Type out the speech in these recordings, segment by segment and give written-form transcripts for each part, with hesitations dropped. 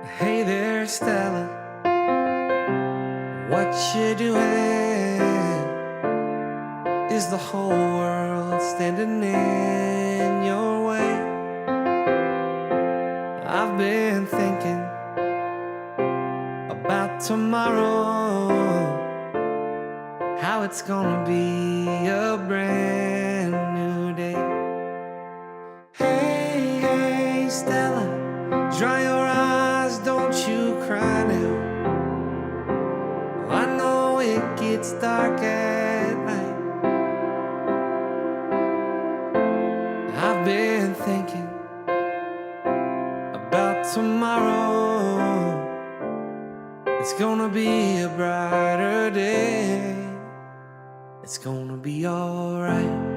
Hey there, Stella, what you doing? Is the whole world standing in your way? I've been thinking about tomorrow, how it's gonna be a brand new day. Hey, hey, Stella, dry your eyes, don't you cry now. I know it gets dark at night. I've been thinking about tomorrow. It's gonna be a brighter day. It's gonna be alright.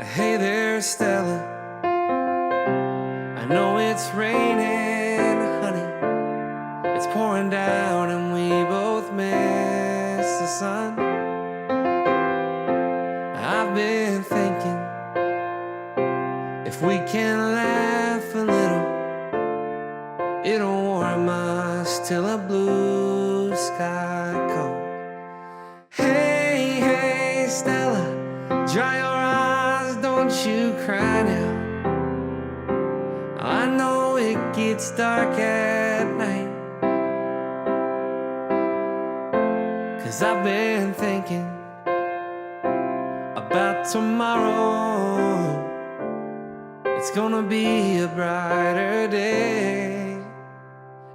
Hey there, Stella, I know it's raining, honey. It's pouring down and we both miss the sun. I've been thinking, if we can laugh a little, it'll warm us till a blue sky comes. Hey, hey, Stella, dry your eyes, don't you cry now. I know it gets dark at night. 'Cause I've been thinking about tomorrow. It's gonna be a brighter day.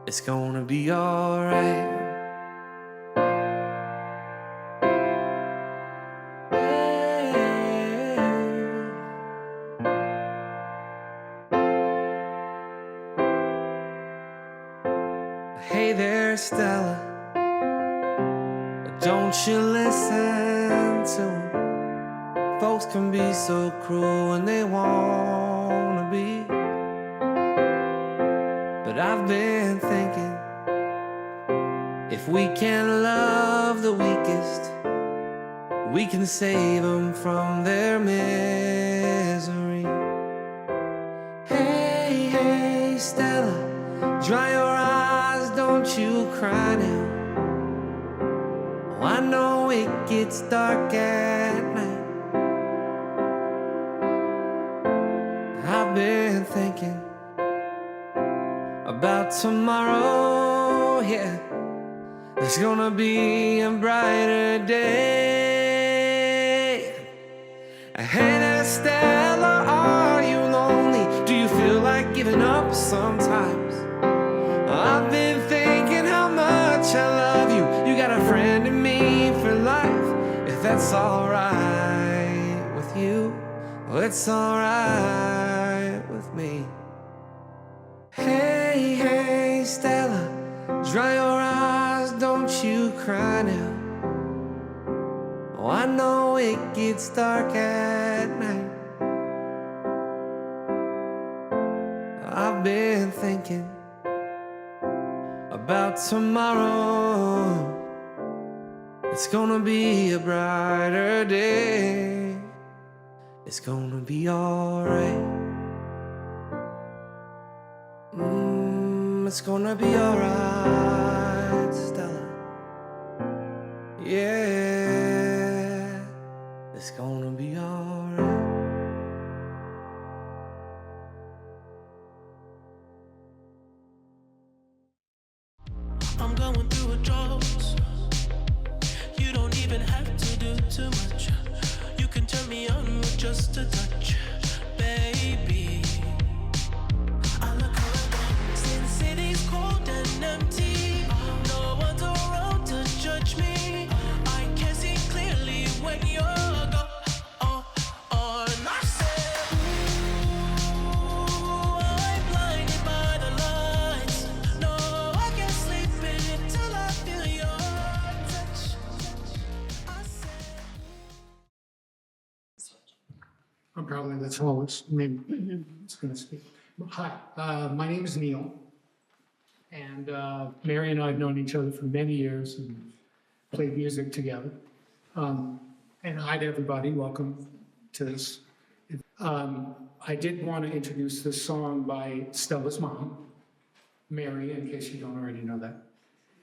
It's gonna be alright. Hey there, Stella, don't you listen to them. Folks can be so cruel when they wanna be. But I've been thinking, if we can love the weakest, we can save them from their misery. Hey, hey, Stella, dry your eyes, don't you cry now. Oh, I know it gets dark at night. I've been thinking about tomorrow, yeah. There's gonna be a brighter day. Hey there, Stella, are you lonely? Do you feel like giving up sometimes? I've been thinking how much I love you. You got a friend in me for life. If that's alright with you, well, it's alright with me. Hey, hey, Stella, dry your eyes, don't you cry now. Oh, I know it gets dark at night. I've been thinking about tomorrow. It's gonna be a brighter day. It's gonna be alright. It's gonna be alright, Stella. Yeah, it's gonna be alright. I'm going through a drought. You don't even have to do too much. You can turn me on with just a touch, baby. I look around, since city's cold and empty. No one's around to judge me. I can see clearly when you're gone. And I said, ooh, I'm blinded by the lights. No, I can't sleep until I feel your touch. I said, I'm probably the tallest, maybe it's going to speak. Hi, my name is Neil, and Mary and I have known each other for many years and played music together. And hi to everybody, welcome to this. I did want to introduce this song by Stella's mom, Mary, in case you don't already know that,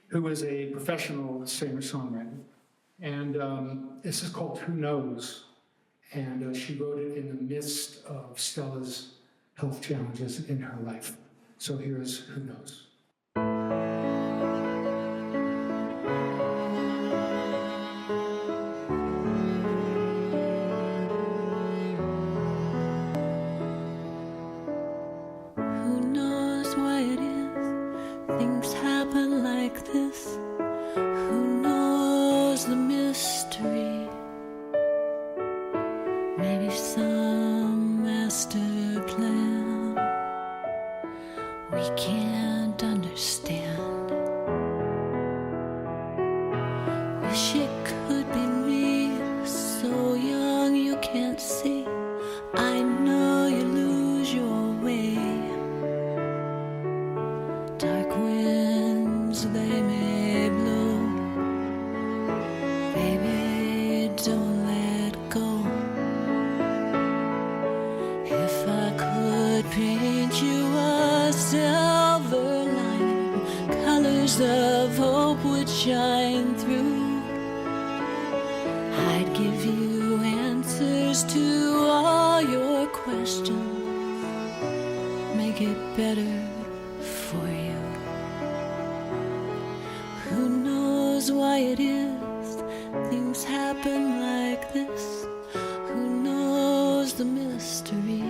who was a professional singer-songwriter. And this is called Who Knows? And she wrote it in the midst of Stella's health challenges in her life. So here's Who Knows. Who knows why it is things happen like this? Who knows the mystery? Maybe some master plan we can't understand. Wish it could be me, so young you can't see. I know you lose your way. Dark winds, they may blow. Baby, don't let go. If I could paint you a silver lining, colors of hope would shine through. I'd give you answers to all your questions, make it better for you. Who knows why it is things happen like this? Who knows the mystery?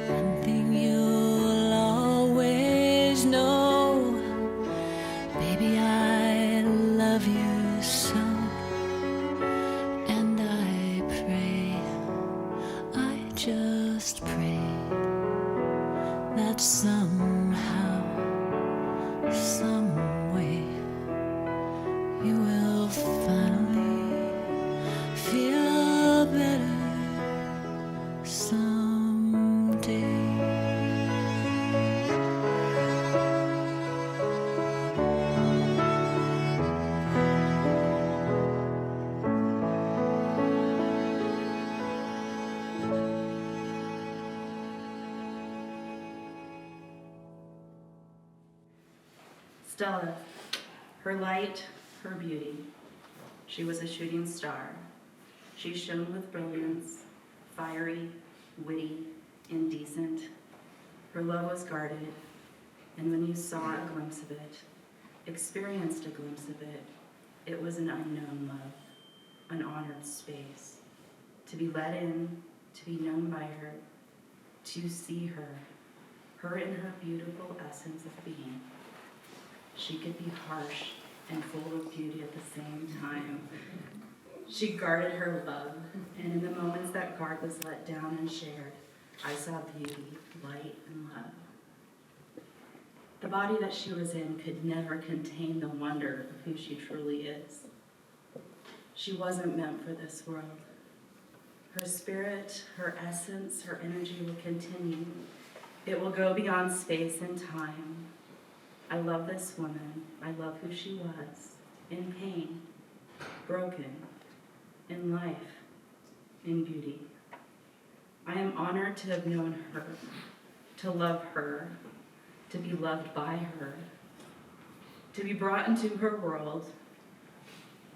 One thing you'll always know, baby, I love you so. And I pray, I just pray that somehow, some way, you will finally feel better someday. Stella, her light, her beauty. She was a shooting star. She shone with brilliance, fiery, witty, indecent. Her love was guarded, and when you saw a glimpse of it, experienced a glimpse of it, it was an unknown love, an honored space. To be let in, to be known by her, to see her in her beautiful essence of being. She could be harsh and full of beauty at the same time. She guarded her love, and in the moments that guard was let down and shared, I saw beauty, light, and love. The body that she was in could never contain the wonder of who she truly is. She wasn't meant for this world. Her spirit, her essence, her energy will continue. It will go beyond space and time. I love this woman. I love who she was, in pain, broken, in life, in beauty. I am honored to have known her, to love her, to be loved by her, to be brought into her world.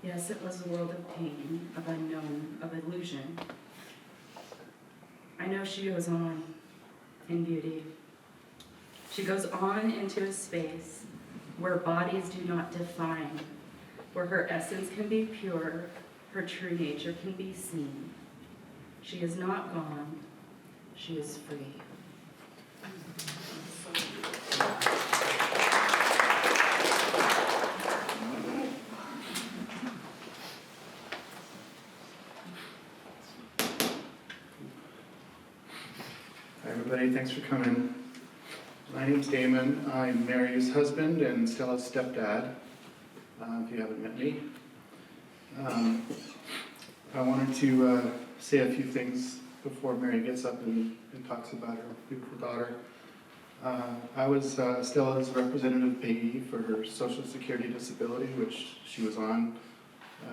Yes, it was a world of pain, of unknown, of illusion. I know she goes on in beauty. She goes on into a space where bodies do not define, where her essence can be pure, her true nature can be seen. She is not gone, she is free. Hi everybody, thanks for coming. My name's Damon. I'm Mary's husband and Stella's stepdad, if you haven't met me. I wanted to say a few things before Mary gets up and talks about her beautiful daughter. I was Stella's representative payee for her Social Security disability, which she was on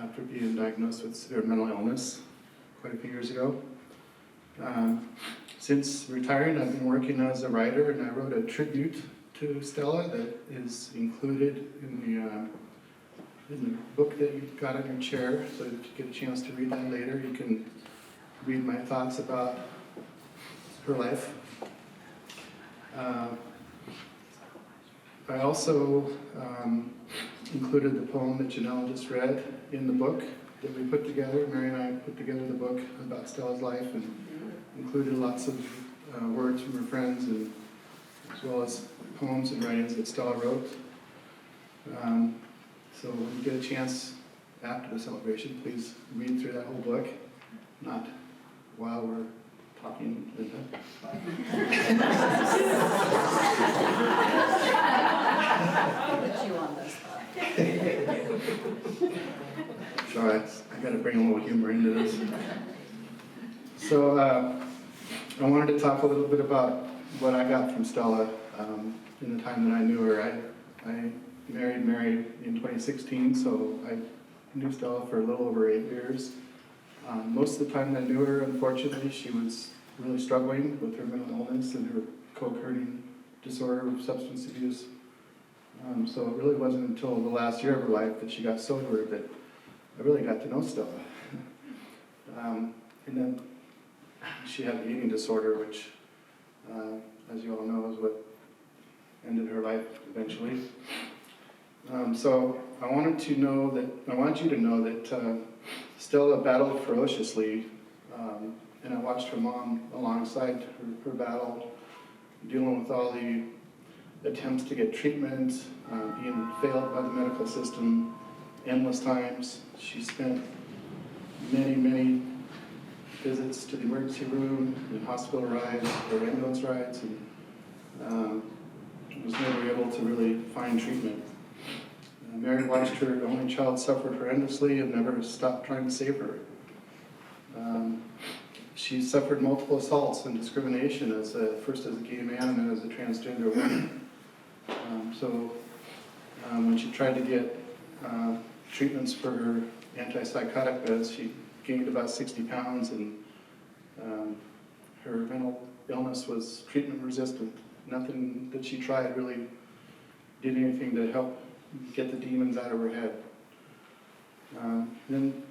after being diagnosed with severe mental illness quite a few years ago. Since retiring, I've been working as a writer, and I wrote a tribute to Stella that is included in the book that you've got on your chair. So if you get a chance to read that later, you can read my thoughts about her life. I also included the poem that Janelle just read in the book that we put together. Mary and I put together the book about Stella's life and included lots of words from her friends, and as well as poems and writings that Stella wrote. So when you get a chance after the celebration, please read through that whole book, not while we're talking, Linda. Put you on the spot. Sorry, I gotta bring a little humor into this. So I wanted to talk a little bit about what I got from Stella in the time that I knew her. I married Mary in 2016, so I knew Stella for a little over 8 years. Most of the time that I knew her, unfortunately, she was really struggling with her mental illness and her co-occurring disorder of substance abuse. So it really wasn't until the last year of her life that she got sober that I really got to know Stella. And then she had an eating disorder, which, as you all know, is what ended her life eventually. So I want you to know that Stella battled ferociously, and I watched her mom alongside her battle, dealing with all the attempts to get treatment, being failed by the medical system endless times. She spent many visits to the emergency room and hospital rides or ambulance rides, and was never able to really find treatment. Mary watched her only child suffer horrendously and never stopped trying to save her. She suffered multiple assaults and discrimination first as a gay man and then as a transgender woman. When she tried to get treatments for her antipsychotic meds, she gained about 60 pounds, and her mental illness was treatment resistant. Nothing that she tried really did anything to help get the demons out of her head. Then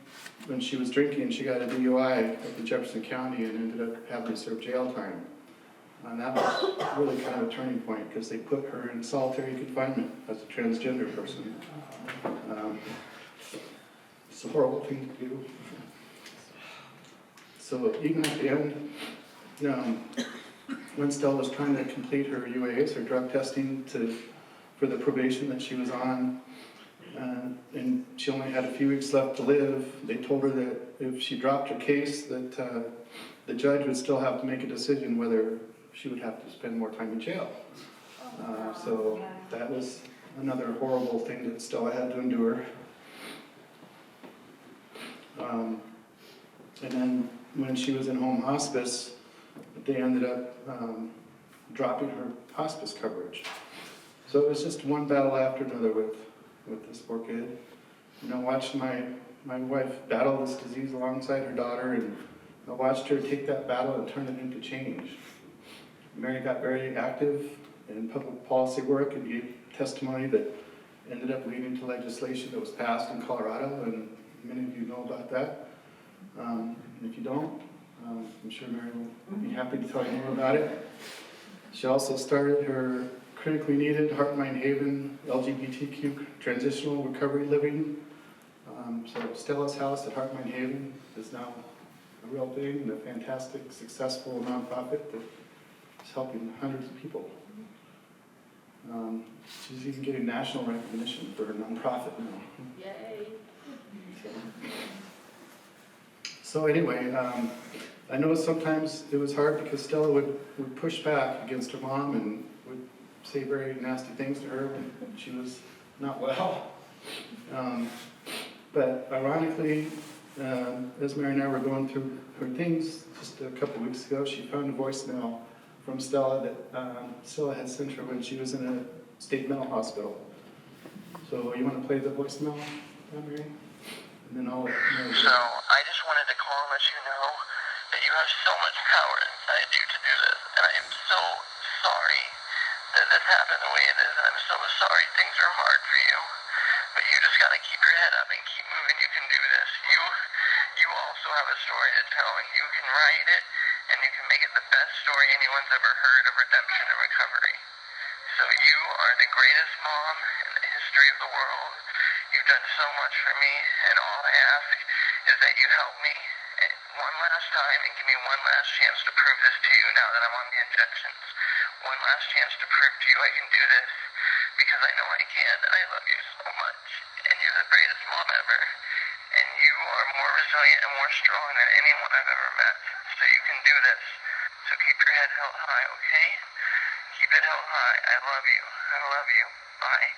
when she was drinking, she got a DUI up in Jefferson County and ended up having to serve jail time. And that was really kind of a turning point because they put her in solitary confinement as a transgender person. It's a horrible thing to do. So even at the end, when Stella was trying to complete her UAs, her drug testing for the probation that she was on, and she only had a few weeks left to live, they told her that if she dropped her case, that the judge would still have to make a decision whether she would have to spend more time in jail. So that was another horrible thing that Stella had to endure. And then when she was in home hospice, they ended up dropping her hospice coverage. So it was just one battle after another with this poor kid. I watched my wife battle this disease alongside her daughter, and I watched her take that battle and turn it into change. Mary got very active in public policy work and gave testimony that ended up leading to legislation that was passed in Colorado, and many of you know about that. And if you don't, I'm sure Mary will be happy to tell you more about it. She also started her critically needed Heart Mind Haven LGBTQ transitional recovery living. So Stella's House at Heart Mind Haven is now a real thing and a fantastic, successful nonprofit that is helping hundreds of people. She's even getting national recognition for her nonprofit now. Yay. So anyway, I know sometimes it was hard because Stella would push back against her mom and would say very nasty things to her when she was not well. But ironically, as Mary and I were going through her things just a couple weeks ago, she found a voicemail from Stella that Stella had sent her when she was in a state mental hospital. So you want to play the voicemail, Mary? And then I'll let Mary So I just wanted to call and let you know that you have so much power inside you to do this, and I am so sorry that this happened the way it is, and I'm so sorry things are hard for you, but you just gotta keep your head up and keep moving. You can do this. You also have a story to tell, and you can write it, and you can make it the best story anyone's ever heard of redemption and recovery. So you are the greatest mom in the history of the world. You've done so much for me, and all I ask is that you help me one last time and give me one last chance to prove this to you now that I'm on the injections. One last chance to prove to you I can do this, because I know I can, and I love you so much, and you're the greatest mom ever, and you are more resilient and more strong than anyone I've ever met, so you can do this. So keep your head held high, okay? Keep it held high. I love you. I love you. Bye.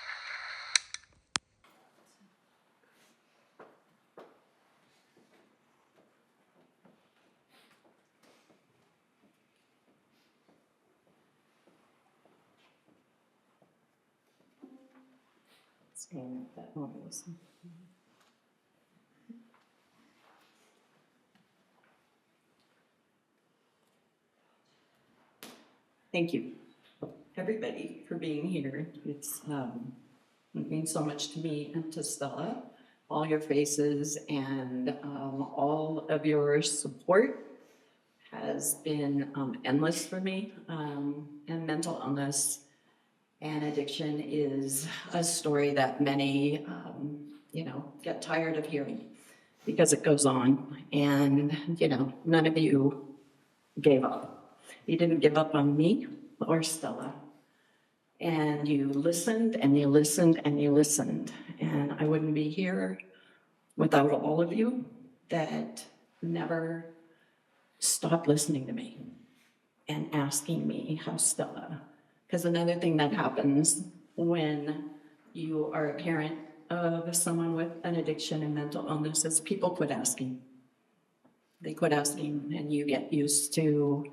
That noise. Thank you, everybody, for being here. It means so much to me and to Stella. All your faces and all of your support has been endless for me. And mental illness and addiction is a story that many, get tired of hearing because it goes on. And, none of you gave up. You didn't give up on me or Stella. And you listened and you listened and you listened. And I wouldn't be here without all of you that never stopped listening to me and asking me how Stella. Because another thing that happens when you are a parent of someone with an addiction and mental illness is people quit asking. They quit asking, and you get used to,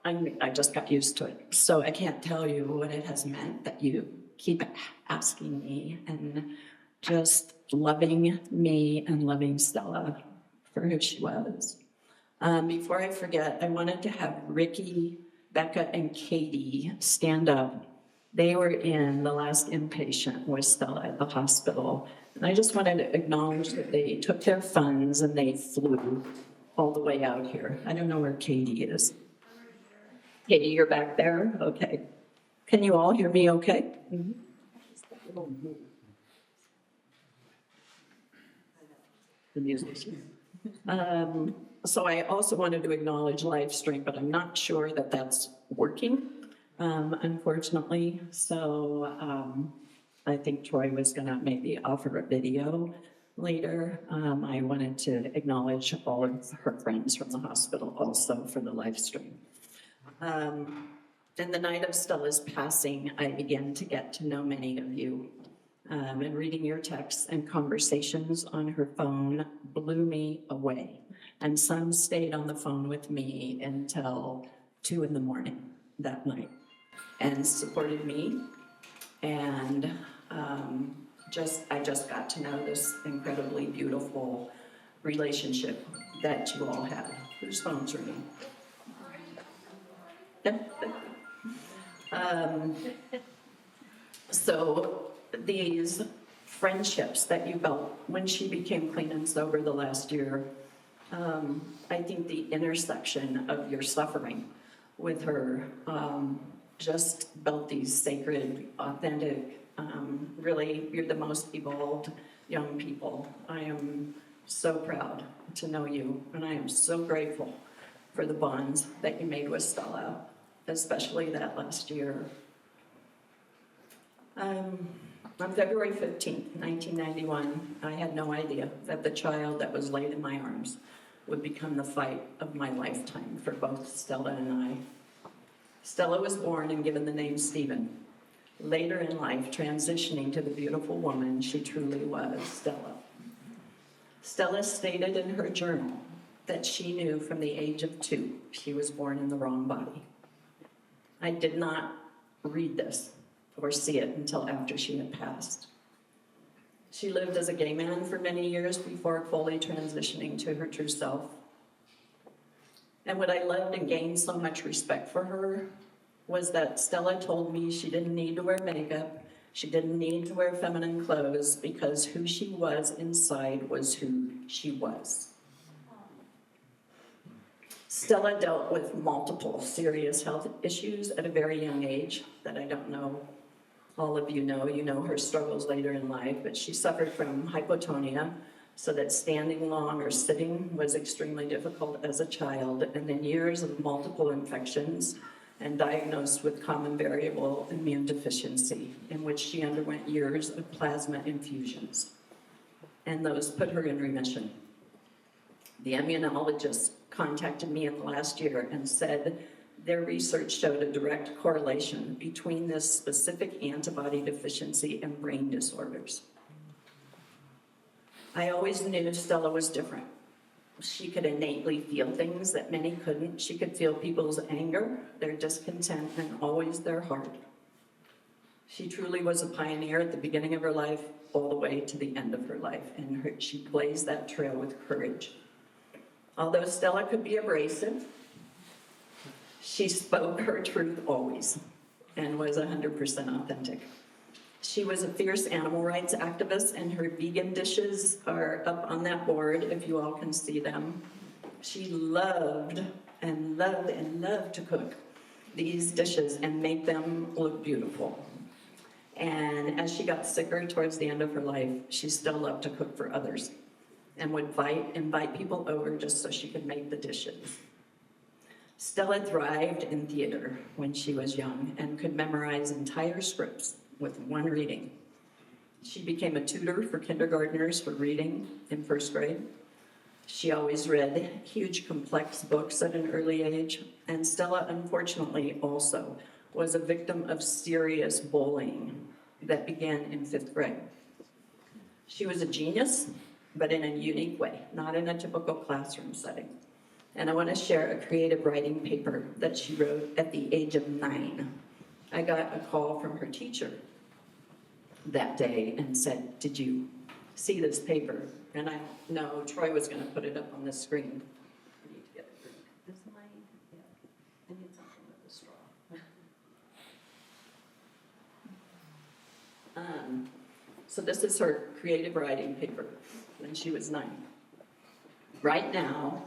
I just got used to it. So I can't tell you what it has meant that you keep asking me and just loving me and loving Stella for who she was. Before I forget, I wanted to have Ricky, Becca, and Katie stand up. They were in the last inpatient with Stella at the hospital. And I just wanted to acknowledge that they took their funds and they flew all the way out here. I don't know where Katie is. Katie, you're back there? Okay. Can you all hear me okay? Mm-hmm. The musician. So I also wanted to acknowledge live stream, but I'm not sure that that's working, unfortunately. So I think Troy was gonna maybe offer a video later. I wanted to acknowledge all of her friends from the hospital also for the live stream. And the night of Stella's passing, I began to get to know many of you. And reading your texts and conversations on her phone blew me away. And some stayed on the phone with me until 2 a.m. that night and supported me. And I just got to know this incredibly beautiful relationship that you all had. Whose phone's ringing? So these friendships that you built when she became clean and sober the last year, I think the intersection of your suffering with her just built these sacred, authentic, really, you're the most evolved young people. I am so proud to know you, and I am so grateful for the bonds that you made with Stella, especially that last year. On February 15th, 1991, I had no idea that the child that was laid in my arms would become the fight of my lifetime for both Stella and I. Stella was born and given the name Stephen. Later in life, transitioning to the beautiful woman she truly was, Stella. Stella stated in her journal that she knew from the age of 2 she was born in the wrong body. I did not read this or see it until after she had passed. She lived as a gay man for many years before fully transitioning to her true self. And what I loved and gained so much respect for her was that Stella told me she didn't need to wear makeup, she didn't need to wear feminine clothes, because who she was inside was who she was. Stella dealt with multiple serious health issues at a very young age that I don't know all of you know her struggles later in life, but she suffered from hypotonia, so that standing long or sitting was extremely difficult as a child, and then years of multiple infections, and diagnosed with common variable immune deficiency, in which she underwent years of plasma infusions, and those put her in remission. The immunologist contacted me in the last year and said their research showed a direct correlation between this specific antibody deficiency and brain disorders. I always knew Stella was different. She could innately feel things that many couldn't. She could feel people's anger, their discontent, and always their heart. She truly was a pioneer at the beginning of her life all the way to the end of her life, and she blazed that trail with courage. Although Stella could be abrasive, she spoke her truth always and was 100% authentic. She was a fierce animal rights activist, and her vegan dishes are up on that board if you all can see them. She loved and loved and loved to cook these dishes and make them look beautiful. And as she got sicker towards the end of her life, she still loved to cook for others and would invite people over just so she could make the dishes. Stella thrived in theater when she was young and could memorize entire scripts with one reading. She became a tutor for kindergartners for reading in first grade. She always read huge, complex books at an early age, and Stella, unfortunately, also was a victim of serious bullying that began in 5th grade. She was a genius, but in a unique way, not in a typical classroom setting. And I want to share a creative writing paper that she wrote at the age of 9. I got a call from her teacher that day and said, "Did you see this paper?" And I know Troy was going to put it up on the screen. I need to get a drink. Is mine? Yeah. I need something with a straw. So this is her creative writing paper when she was 9. Right now,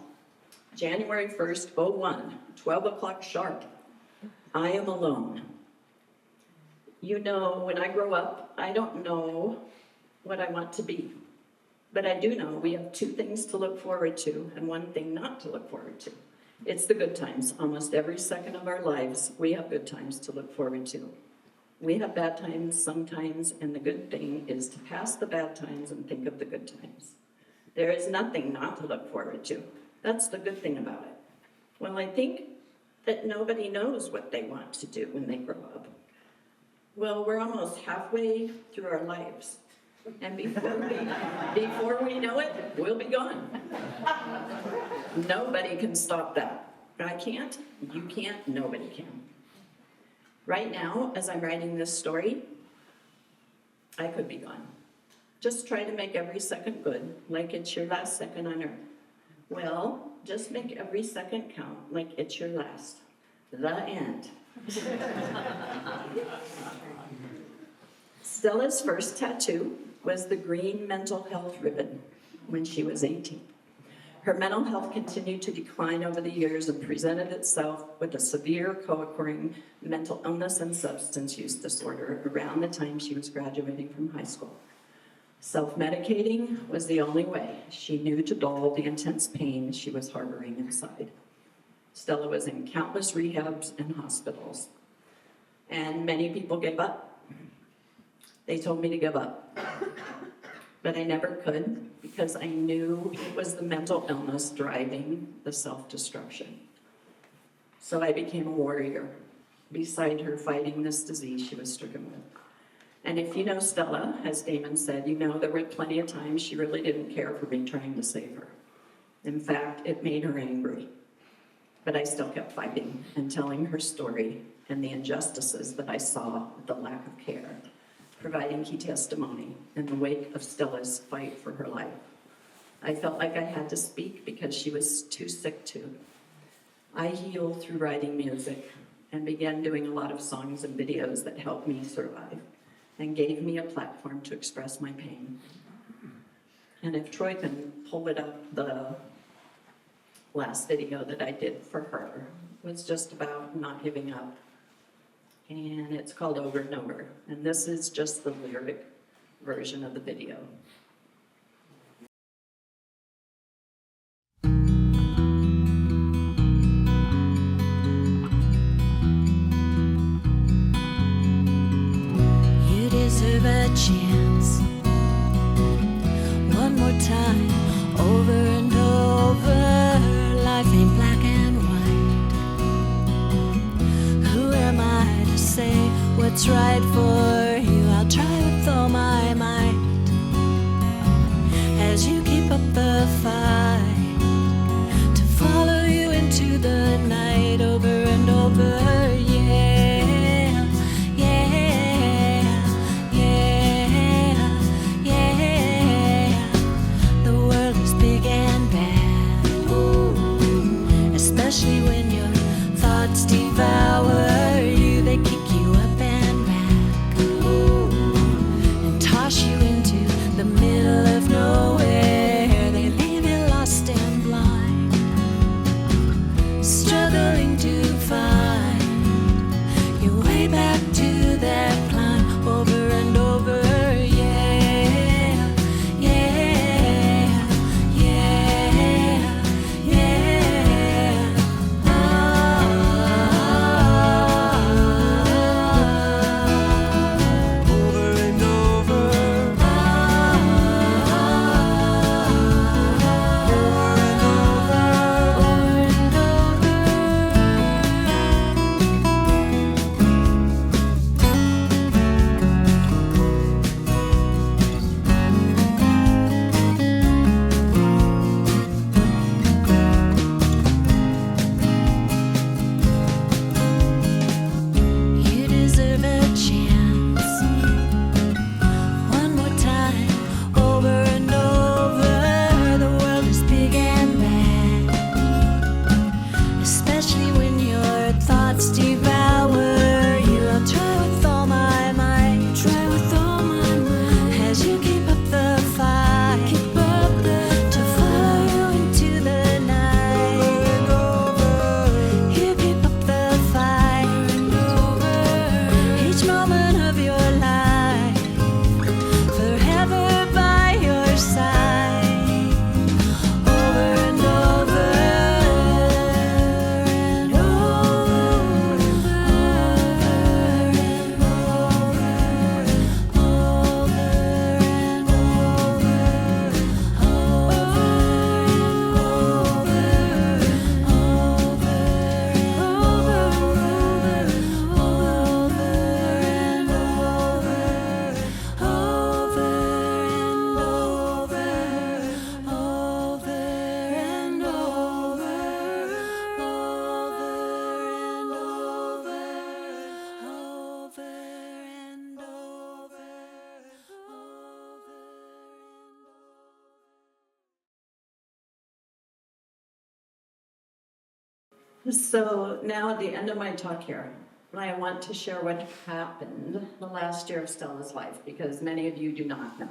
January 1st, 01, 12 o'clock sharp, I am alone. You know, when I grow up, I don't know what I want to be. But I do know we have 2 things to look forward to and 1 thing not to look forward to. It's the good times. Almost every second of our lives, we have good times to look forward to. We have bad times sometimes, and the good thing is to pass the bad times and think of the good times. There is nothing not to look forward to. That's the good thing about it. Well, I think that nobody knows what they want to do when they grow up. Well, we're almost halfway through our lives, and before we know it, we'll be gone. Nobody can stop that. I can't, you can't, nobody can. Right now, as I'm writing this story, I could be gone. Just try to make every second good, like it's your last second on earth. Well, just make every second count like it's your last. The end. Stella's first tattoo was the green mental health ribbon when she was 18. Her mental health continued to decline over the years and presented itself with a severe co-occurring mental illness and substance use disorder around the time she was graduating from high school. Self-medicating was the only way she knew to dull the intense pain she was harboring inside. Stella was in countless rehabs and hospitals, and many people gave up. They told me to give up, but I never could because I knew it was the mental illness driving the self-destruction. So I became a warrior beside her fighting this disease she was stricken with. And if you know Stella, as Damon said, you know there were plenty of times she really didn't care for me trying to save her. In fact, it made her angry. But I still kept fighting and telling her story and the injustices that I saw with the lack of care, providing key testimony in the wake of Stella's fight for her life. I felt like I had to speak because she was too sick to. I heal through writing music and began doing a lot of songs and videos that helped me survive and gave me a platform to express my pain. And if Troy can pull it up, the last video that I did for her was just about not giving up. And it's called Over and Over. And this is just the lyric version of the video. You deserve a chance. One more time, over and over. Life ain't black and white. Who am I to say what's right for you? I'll try with all my might. As you keep up the fight, to follow you into the night, over and over. Yeah, yeah, yeah, yeah. The world is big and bad, especially when your thoughts devour you. They kick you up and back and toss you into the middle of nowhere. They leave you lost and blind, struggling to find your way back to that climb, over and over. Yeah, yeah, yeah, yeah. Over and over. You deserve a chance. One more time, over and over. The world is big and bad, especially when your thoughts devour you. I'll try with all my might, try with all my might. As you keep up the fight, keep up to follow you into the night. You keep up the fight, each moment of your life, forever by your side. Over and over and over, over and over, over and So now at the end of my talk here, I want to share what happened the last year of Stella's life, because many of you do not know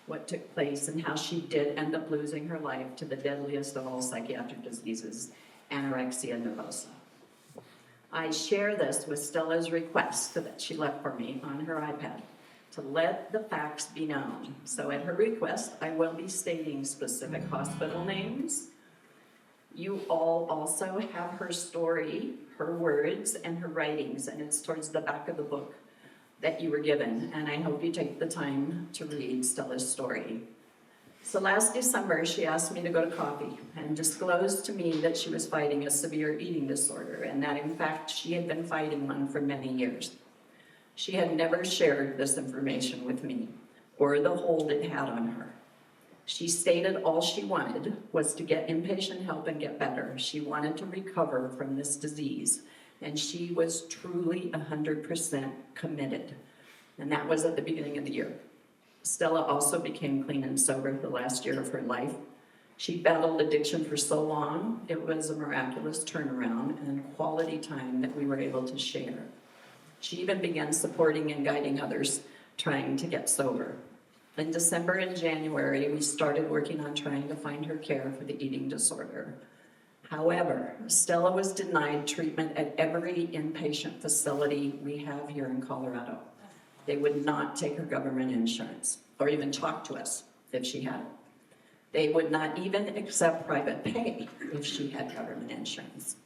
what took place and how she did end up losing her life to the deadliest of all psychiatric diseases, anorexia nervosa. I share this with Stella's request that she left for me on her iPad to let the facts be known. So at her request, I will be stating specific hospital names. You all also have her story, her words, and her writings, and it's towards the back of the book that you were given, and I hope you take the time to read Stella's story. So last December, she asked me to go to coffee and disclosed to me that she was fighting a severe eating disorder, and that in fact, she had been fighting one for many years. She had never shared this information with me, or the hold it had on her. She stated all she wanted was to get inpatient help and get better. She wanted to recover from this disease, and she was truly 100% committed. And that was at the beginning of the year. Stella also became clean and sober the last year of her life, She battled addiction for so long, it was a miraculous turnaround and quality time that we were able to share. She even began supporting and guiding others trying to get sober. In December and January, we started working on trying to find her care for the eating disorder. However, Stella was denied treatment at every inpatient facility we have here in Colorado. They would not take her government insurance or even talk to us if she had it. They would not even accept private pay if she had government insurance.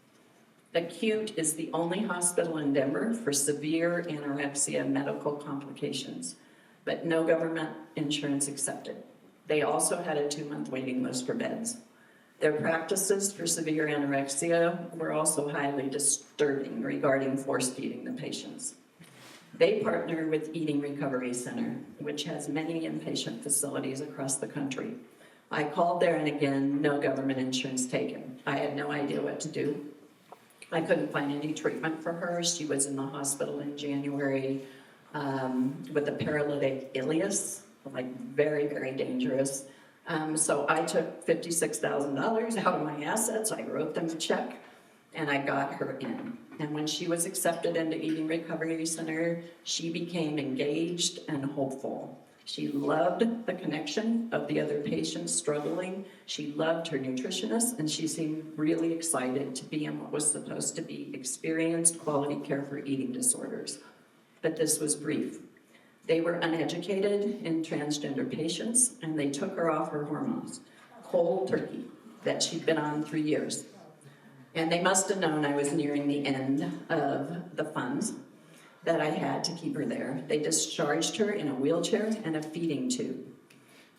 Acute is the only hospital in Denver for severe anorexia medical complications, but no government insurance accepted. They also had a 2-month waiting list for beds. Their practices for severe anorexia were also highly disturbing regarding force feeding the patients. They partner with Eating Recovery Center, which has many inpatient facilities across the country. I called there and again, no government insurance taken. I had no idea what to do. I couldn't find any treatment for her. She was in the hospital in January with a paralytic ileus, like very, very dangerous. So I took $56,000 out of my assets. I wrote them a check and I got her in. And when she was accepted into Eating Recovery Center, she became engaged and hopeful. She loved the connection of the other patients struggling. She loved her nutritionist, and she seemed really excited to be in what was supposed to be experienced quality care for eating disorders. But this was brief. They were uneducated in transgender patients, and they took her off her hormones, cold turkey, that she'd been on 3 years. And they must have known I was nearing the end of the funds that I had to keep her there. They discharged her in a wheelchair and a feeding tube.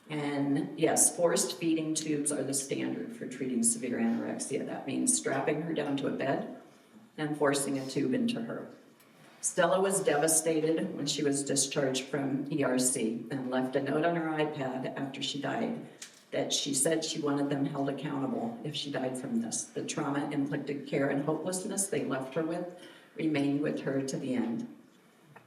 And yes, forced feeding tubes are the standard for treating severe anorexia. That means strapping her down to a bed and forcing a tube into her. Stella was devastated when she was discharged from ERC and left a note on her iPad after she died that she said she wanted them held accountable if she died from this. The trauma, inflicted care, and hopelessness they left her with remained with her to the end.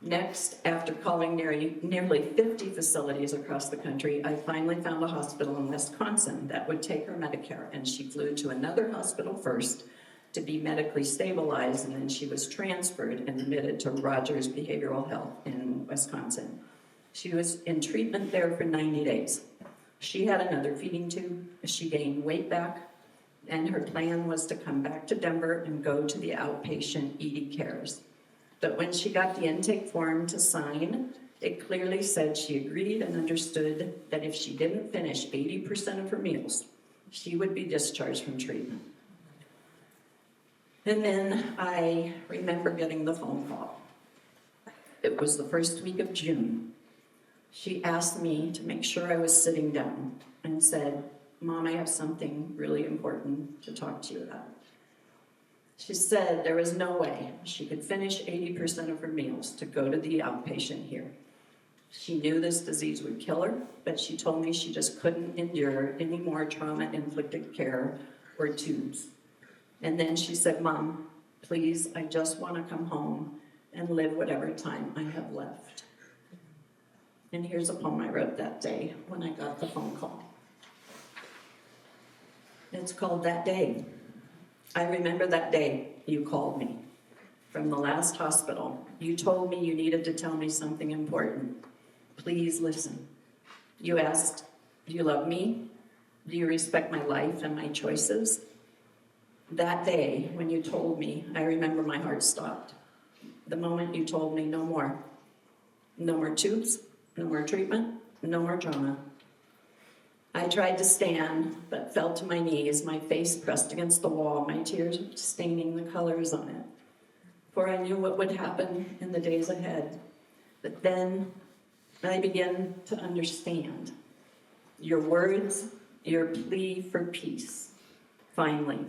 Next, after calling nearly 50 facilities across the country, I finally found a hospital in Wisconsin that would take her Medicare, and she flew to another hospital first to be medically stabilized, and then she was transferred and admitted to Rogers Behavioral Health in Wisconsin. She was in treatment there for 90 days. She had another feeding tube, she gained weight back, and her plan was to come back to Denver and go to the outpatient ED cares. But when she got the intake form to sign, it clearly said she agreed and understood that if she didn't finish 80% of her meals, she would be discharged from treatment. And then I remember getting the phone call. It was the first week of June. She asked me to make sure I was sitting down and said, "Mom, I have something really important to talk to you about." She said there was no way she could finish 80% of her meals to go to the outpatient here. She knew this disease would kill her, but she told me she just couldn't endure any more trauma-inflicted care or tubes. And then she said, "Mom, please, I just want to come home and live whatever time I have left." And here's a poem I wrote that day when I got the phone call. It's called That Day. I remember that day you called me from the last hospital. You told me you needed to tell me something important. Please listen. You asked, "Do you love me? Do you respect my life and my choices?" That day when you told me, I remember my heart stopped. The moment you told me no more. No more tubes, no more treatment, no more trauma. I tried to stand, but fell to my knees, my face pressed against the wall, my tears staining the colors on it. For I knew what would happen in the days ahead. But then I began to understand. Your words, your plea for peace, finally.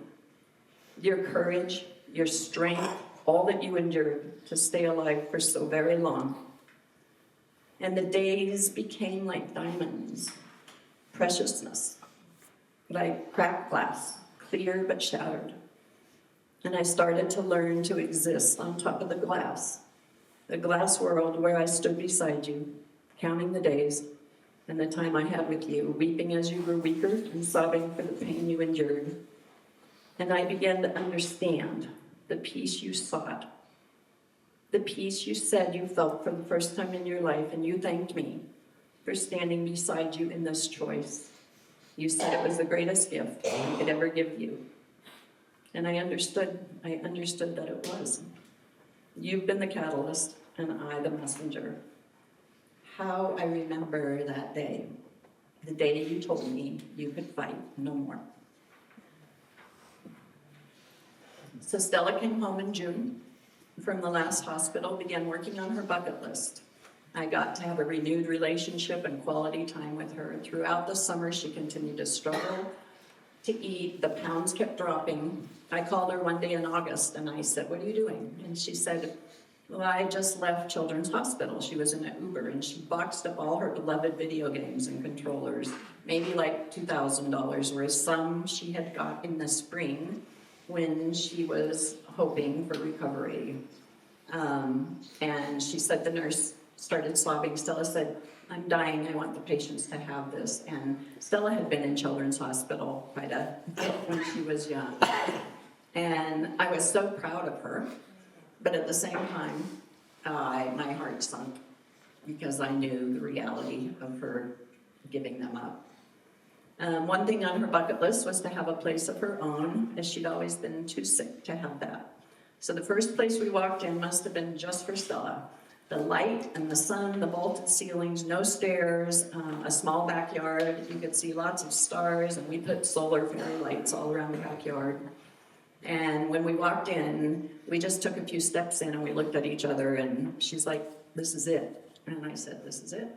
Your courage, your strength, all that you endured to stay alive for so very long. And the days became like diamonds. Preciousness, like cracked glass, clear but shattered. And I started to learn to exist on top of the glass world where I stood beside you, counting the days, and the time I had with you, weeping as you grew weaker and sobbing for the pain you endured. And I began to understand the peace you sought, the peace you said you felt for the first time in your life, and you thanked me for standing beside you in this choice. You said it was the greatest gift I could ever give you. And I understood that it was. You've been the catalyst, and I the messenger. How I remember that day, the day you told me you could fight no more. So Stella came home in June from the last hospital, began working on her bucket list. I got to have a renewed relationship and quality time with her. Throughout the summer, she continued to struggle to eat. The pounds kept dropping. I called her one day in August and I said, "What are you doing?" And she said, "Well, I just left Children's Hospital." She was in an Uber and she boxed up all her beloved video games and controllers, maybe like $2,000, whereas some she had got in the spring when she was hoping for recovery. And she said the nurse started sobbing. Stella said, "I'm dying, I want the patients to have this." And Stella had been in Children's Hospital quite a bit when she was young. And I was so proud of her, but at the same time, my heart sunk because I knew the reality of her giving them up. One thing on her bucket list was to have a place of her own, as she'd always been too sick to have that. So the first place we walked in must have been just for Stella. The light and the sun, the vaulted ceilings, no stairs, a small backyard. You could see lots of stars, and we put solar fairy lights all around the backyard. And when we walked in, we just took a few steps in and we looked at each other, and she's like, "This is it." And I said, "This is it."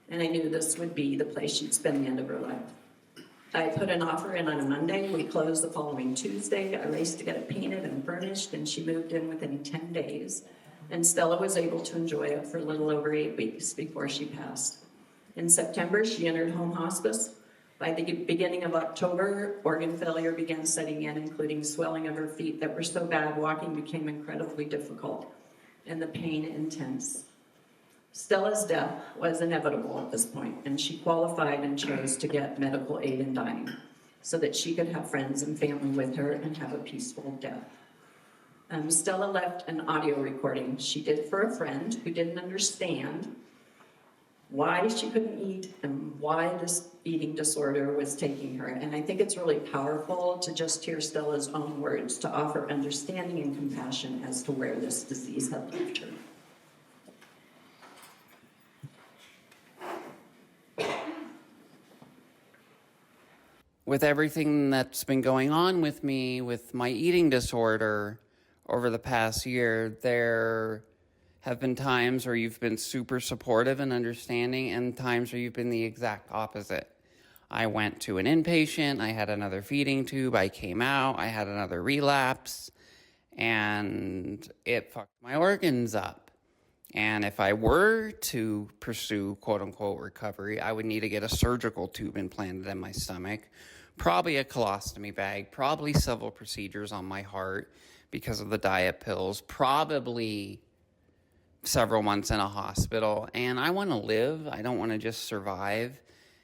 And I knew this would be the place she'd spend the end of her life. I put an offer in on a Monday. We closed the following Tuesday. I raced to get it painted and furnished, and she moved in within 10 days. And Stella was able to enjoy it for a little over 8 weeks before she passed. In September, she entered home hospice. By the beginning of October, organ failure began setting in, including swelling of her feet that were so bad walking became incredibly difficult, and the pain intense. Stella's death was inevitable at this point, and she qualified and chose to get medical aid in dying so that she could have friends and family with her and have a peaceful death. Stella left an audio recording she did for a friend who didn't understand why she couldn't eat and why this eating disorder was taking her. And I think it's really powerful to just hear Stella's own words to offer understanding and compassion as to where this disease had left her. With everything that's been going on with me, with my eating disorder over the past year, there have been times where you've been super supportive and understanding, and times where you've been the exact opposite. I went to an inpatient, I had another feeding tube, I came out, I had another relapse, and it fucked my organs up. And if I were to pursue quote-unquote recovery, I would need to get a surgical tube implanted in my stomach, probably a colostomy bag, probably several procedures on my heart because of the diet pills, probably several months in a hospital. And I want to live. I don't want to just survive.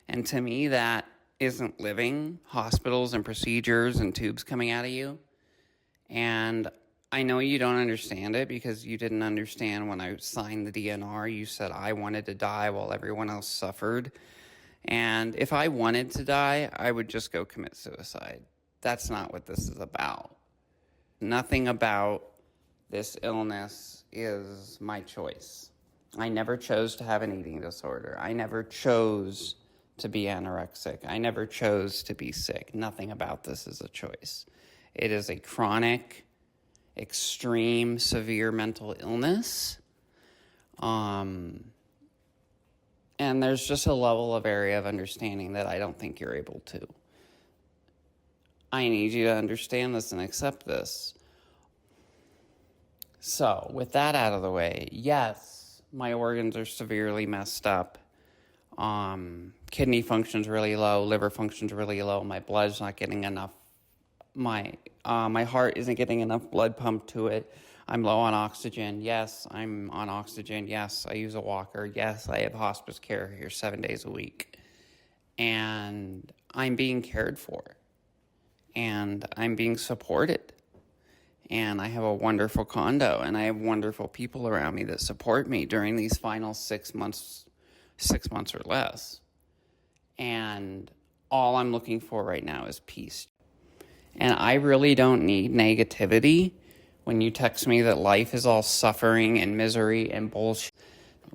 And to me, that isn't living. Hospitals and procedures and tubes coming out of you. And I know you don't understand it because you didn't understand when I signed the DNR. You said I wanted to die while everyone else suffered. And if I wanted to die, I would just go commit suicide. That's not what this is about. Nothing about this illness is my choice. I never chose to have an eating disorder. I never chose to be anorexic. I never chose to be sick. Nothing about this is a choice. It is a chronic, extreme, severe mental illness. And there's just a level of area of understanding that I don't think you're able to. I need you to understand this and accept this. So, with that out of the way, yes, my organs are severely messed up. Kidney function's really low, liver function's really low, my blood's not getting enough my heart isn't getting enough blood pumped to it. I'm low on oxygen. Yes, I'm on oxygen. Yes, I use a walker. Yes, I have hospice care here 7 days a week. And I'm being cared for. And I'm being supported. And I have a wonderful condo, and I have wonderful people around me that support me during these final 6 months or less. And all I'm looking for right now is peace. And I really don't need negativity when you text me that life is all suffering and misery and bullshit.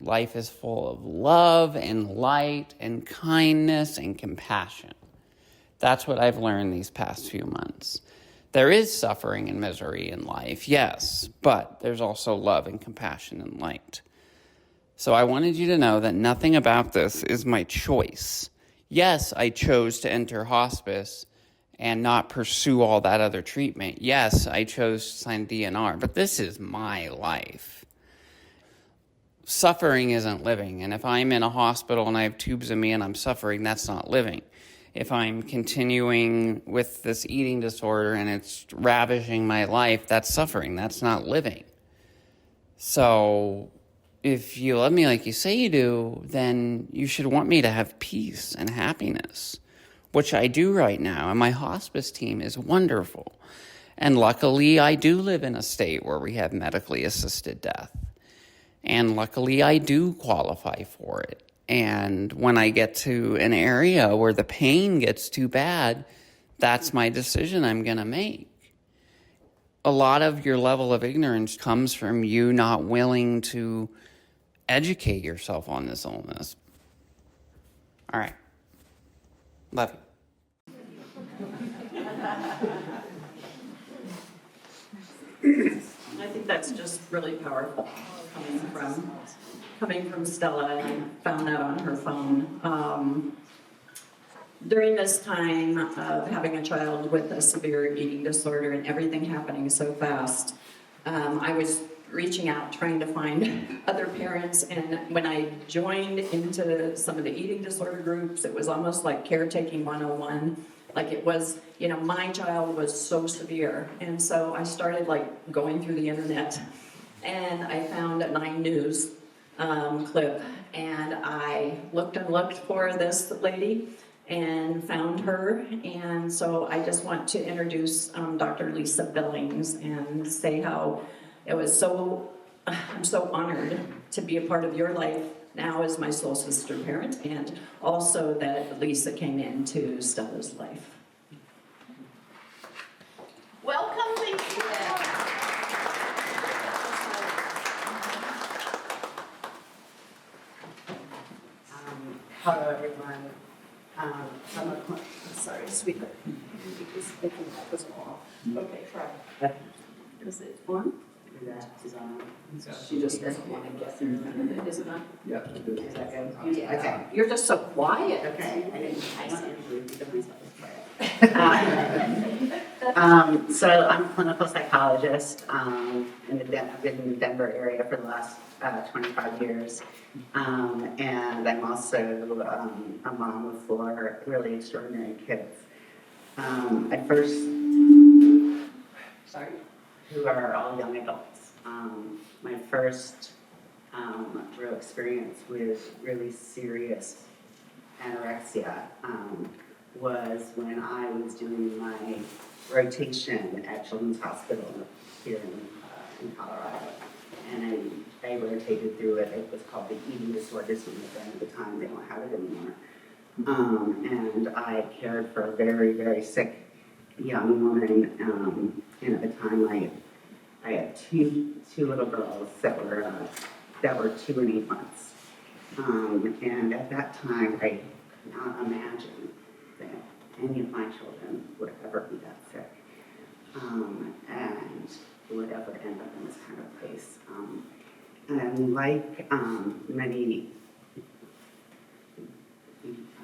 Life is full of love and light and kindness and compassion. That's what I've learned these past few months. There is suffering and misery in life, yes, but there's also love and compassion and light. So I wanted you to know that nothing about this is my choice. Yes, I chose to enter hospice and not pursue all that other treatment. Yes, I chose to sign DNR, but this is my life. Suffering isn't living, and if I'm in a hospital and I have tubes in me and I'm suffering, that's not living. If I'm continuing with this eating disorder and it's ravaging my life, that's suffering, that's not living. So if you love me like you say you do, then you should want me to have peace and happiness, which I do right now, and my hospice team is wonderful. And luckily, I do live in a state where we have medically assisted death. And luckily, I do qualify for it. And when I get to an area where the pain gets too bad, that's my decision I'm going to make. A lot of your level of ignorance comes from you not willing to educate yourself on this illness. All right. Love you. I think that's just really powerful coming from Stella, and I found that on her phone. During this time of having a child with a severe eating disorder and everything happening so fast, I was reaching out, trying to find other parents, and when I joined into some of the eating disorder groups, it was almost like caretaking 101. Like it was, my child was so severe, and so I started going through the internet, and I found a 9 News clip, and I looked for this lady and found her, and so I just want to introduce Dr. Lisa Billings and say how it was I'm so honored to be a part of your life now as my soul sister parent, and also that Lisa came into Stella's life. Welcome, Lisa. Hello, everyone. Sorry, sweetheart. Just thinking that was all. Okay, try. Is it on? That is on. She just doesn't want to get through that. Is it on? Yeah. Is that good? Yeah. Okay. You're just so quiet. Okay, I want to introduce myself. So I'm a clinical psychologist. I've been in the Denver area for the last 25 years. And I'm also a mom of 4 really extraordinary kids. At first, who are all young adults. My first real experience with really serious anorexia was when I was doing my rotation at Children's Hospital here in Colorado. And I rotated through it. It was called the Eating Disorders Unit, and at the time they don't have it anymore. And I cared for a very, very sick young woman. And at the time I had two little girls that were 2 and 8 months. And at that time I could not imagine that any of my children would ever be that sick. And would ever end up in this kind of place. And like many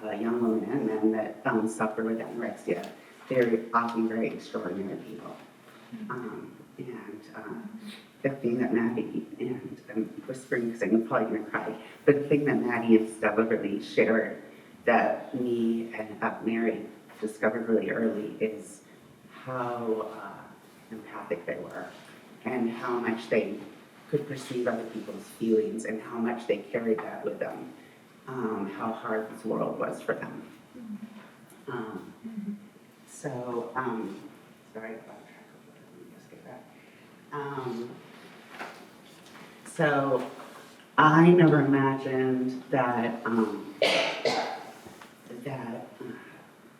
young women and men that suffer with anorexia, they're often very extraordinary people. The thing that Maddie, and I'm whispering because I'm probably going to cry, but the thing that Maddie and Stella really shared that me and Mary discovered really early is how empathic they were, and how much they could perceive other people's feelings, and how much they carried that with them, how hard this world was for them. Sorry about that. Let me just get that. So I never imagined that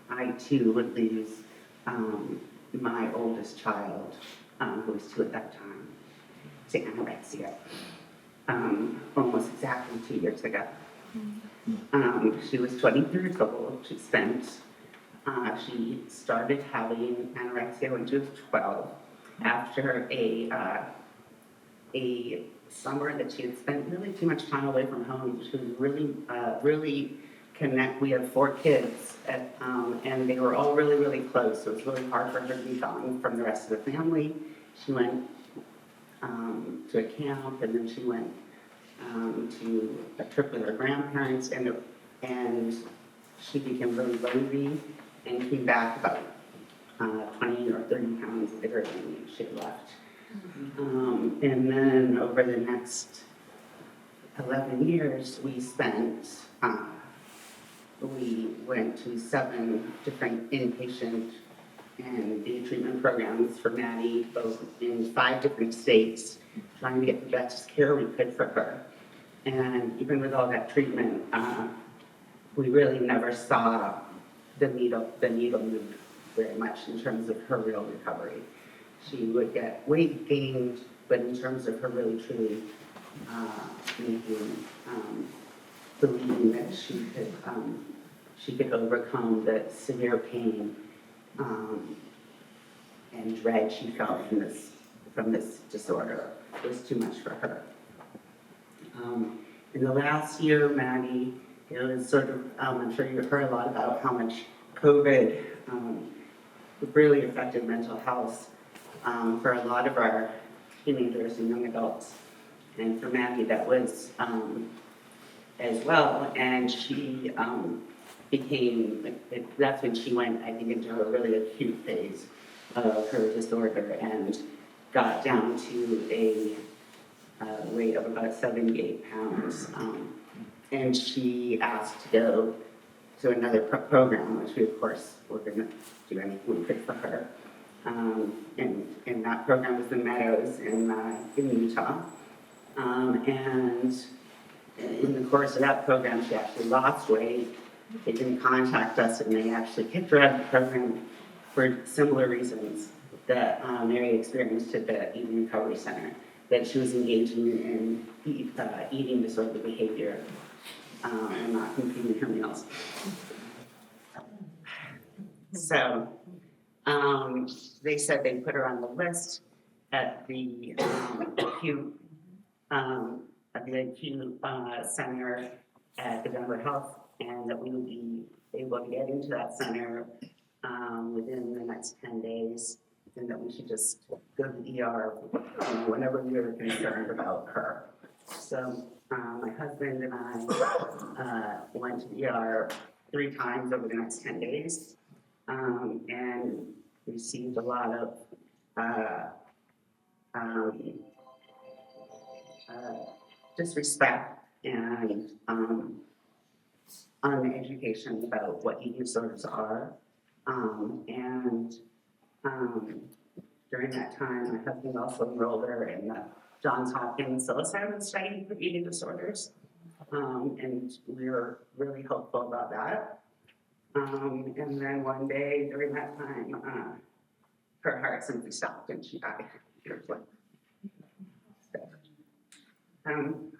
I too would lose my oldest child, who was 2 at that time, to anorexia, almost exactly 2 years ago. She was 23 years old. She started having anorexia when she was 12 after a summer that she had spent really too much time away from home. She was really we have 4 kids, and they were all really close. So it was really hard for her to be gone from the rest of the family. She went to a camp, and then she went to a trip with her grandparents, and she became really lonely and came back about 20 or 30 pounds bigger than she had left. And then over the next 11 years, we went to 7 different inpatient and day treatment programs for Maddie, both in 5 different states, trying to get the best care we could for her. And even with all that treatment, we really never saw the needle move very much in terms of her real recovery. She would get weight gained, but in terms of her really truly believing that she could overcome the severe pain and dread she felt from this disorder. It was too much for her. In the last year, Maddie, it was sort of, I'm sure you've heard a lot about how much COVID really affected mental health for a lot of our teenagers and young adults. And for Maddie, that was as well. And she that's when she went, I think, into a really acute phase of her disorder and got down to a weight of about 78 pounds. And she asked to go to another program, which we, of course, were going to do anything we could for her. And that program was in Meadows in Utah. And in the course of that program, she actually lost weight. They didn't contact us, and they actually kicked her out of the program for similar reasons that Mary experienced at the Eating Recovery Center, that she was engaging in eating disorder behavior and not completing her meals. So they said they put her on the list at the acute center at the Denver Health, and that we would be able to get into that center within the next 10 days, and that we should just go to the ER whenever we were concerned about her. So my husband and I went to the ER 3 times over the next 10 days and received a lot of disrespect and education about what eating disorders are. During that time, my husband also enrolled her in the Johns Hopkins psilocybin study for eating disorders. And we were really hopeful about that. And then one day during that time, her heart simply stopped and she died years later.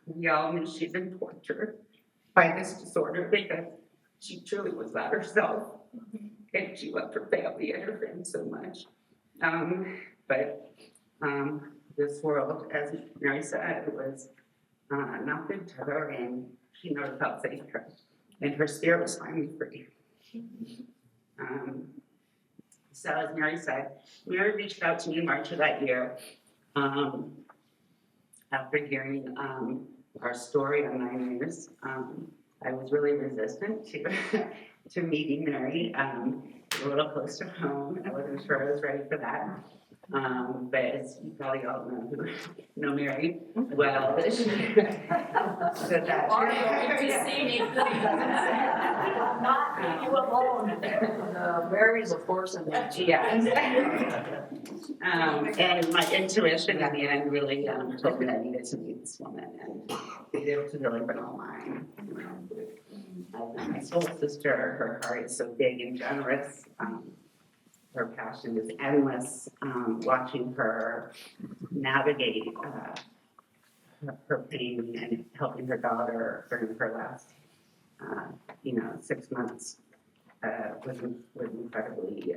We all knew she'd been tortured by this disorder because she truly was not herself, and she loved her family and her friends so much. But this world, as Mary said, was not good to her, and she never felt safe here. And her spirit was finally free. So as Mary said, Mary reached out to me in March of that year after hearing our story on 9 years. I was really resistant to meeting Mary. a little close to home. I wasn't sure I was ready for that. But as you probably all know, who know Mary well, she said that. Not you alone. Mary's a force in nature. Yes. And my intuition in the end really told me that I needed to meet this woman and it was really been online. I've met my soul sister, her heart is so big and generous. Her passion is endless. Watching her navigate her pain and helping her daughter during her last, 6 months was incredibly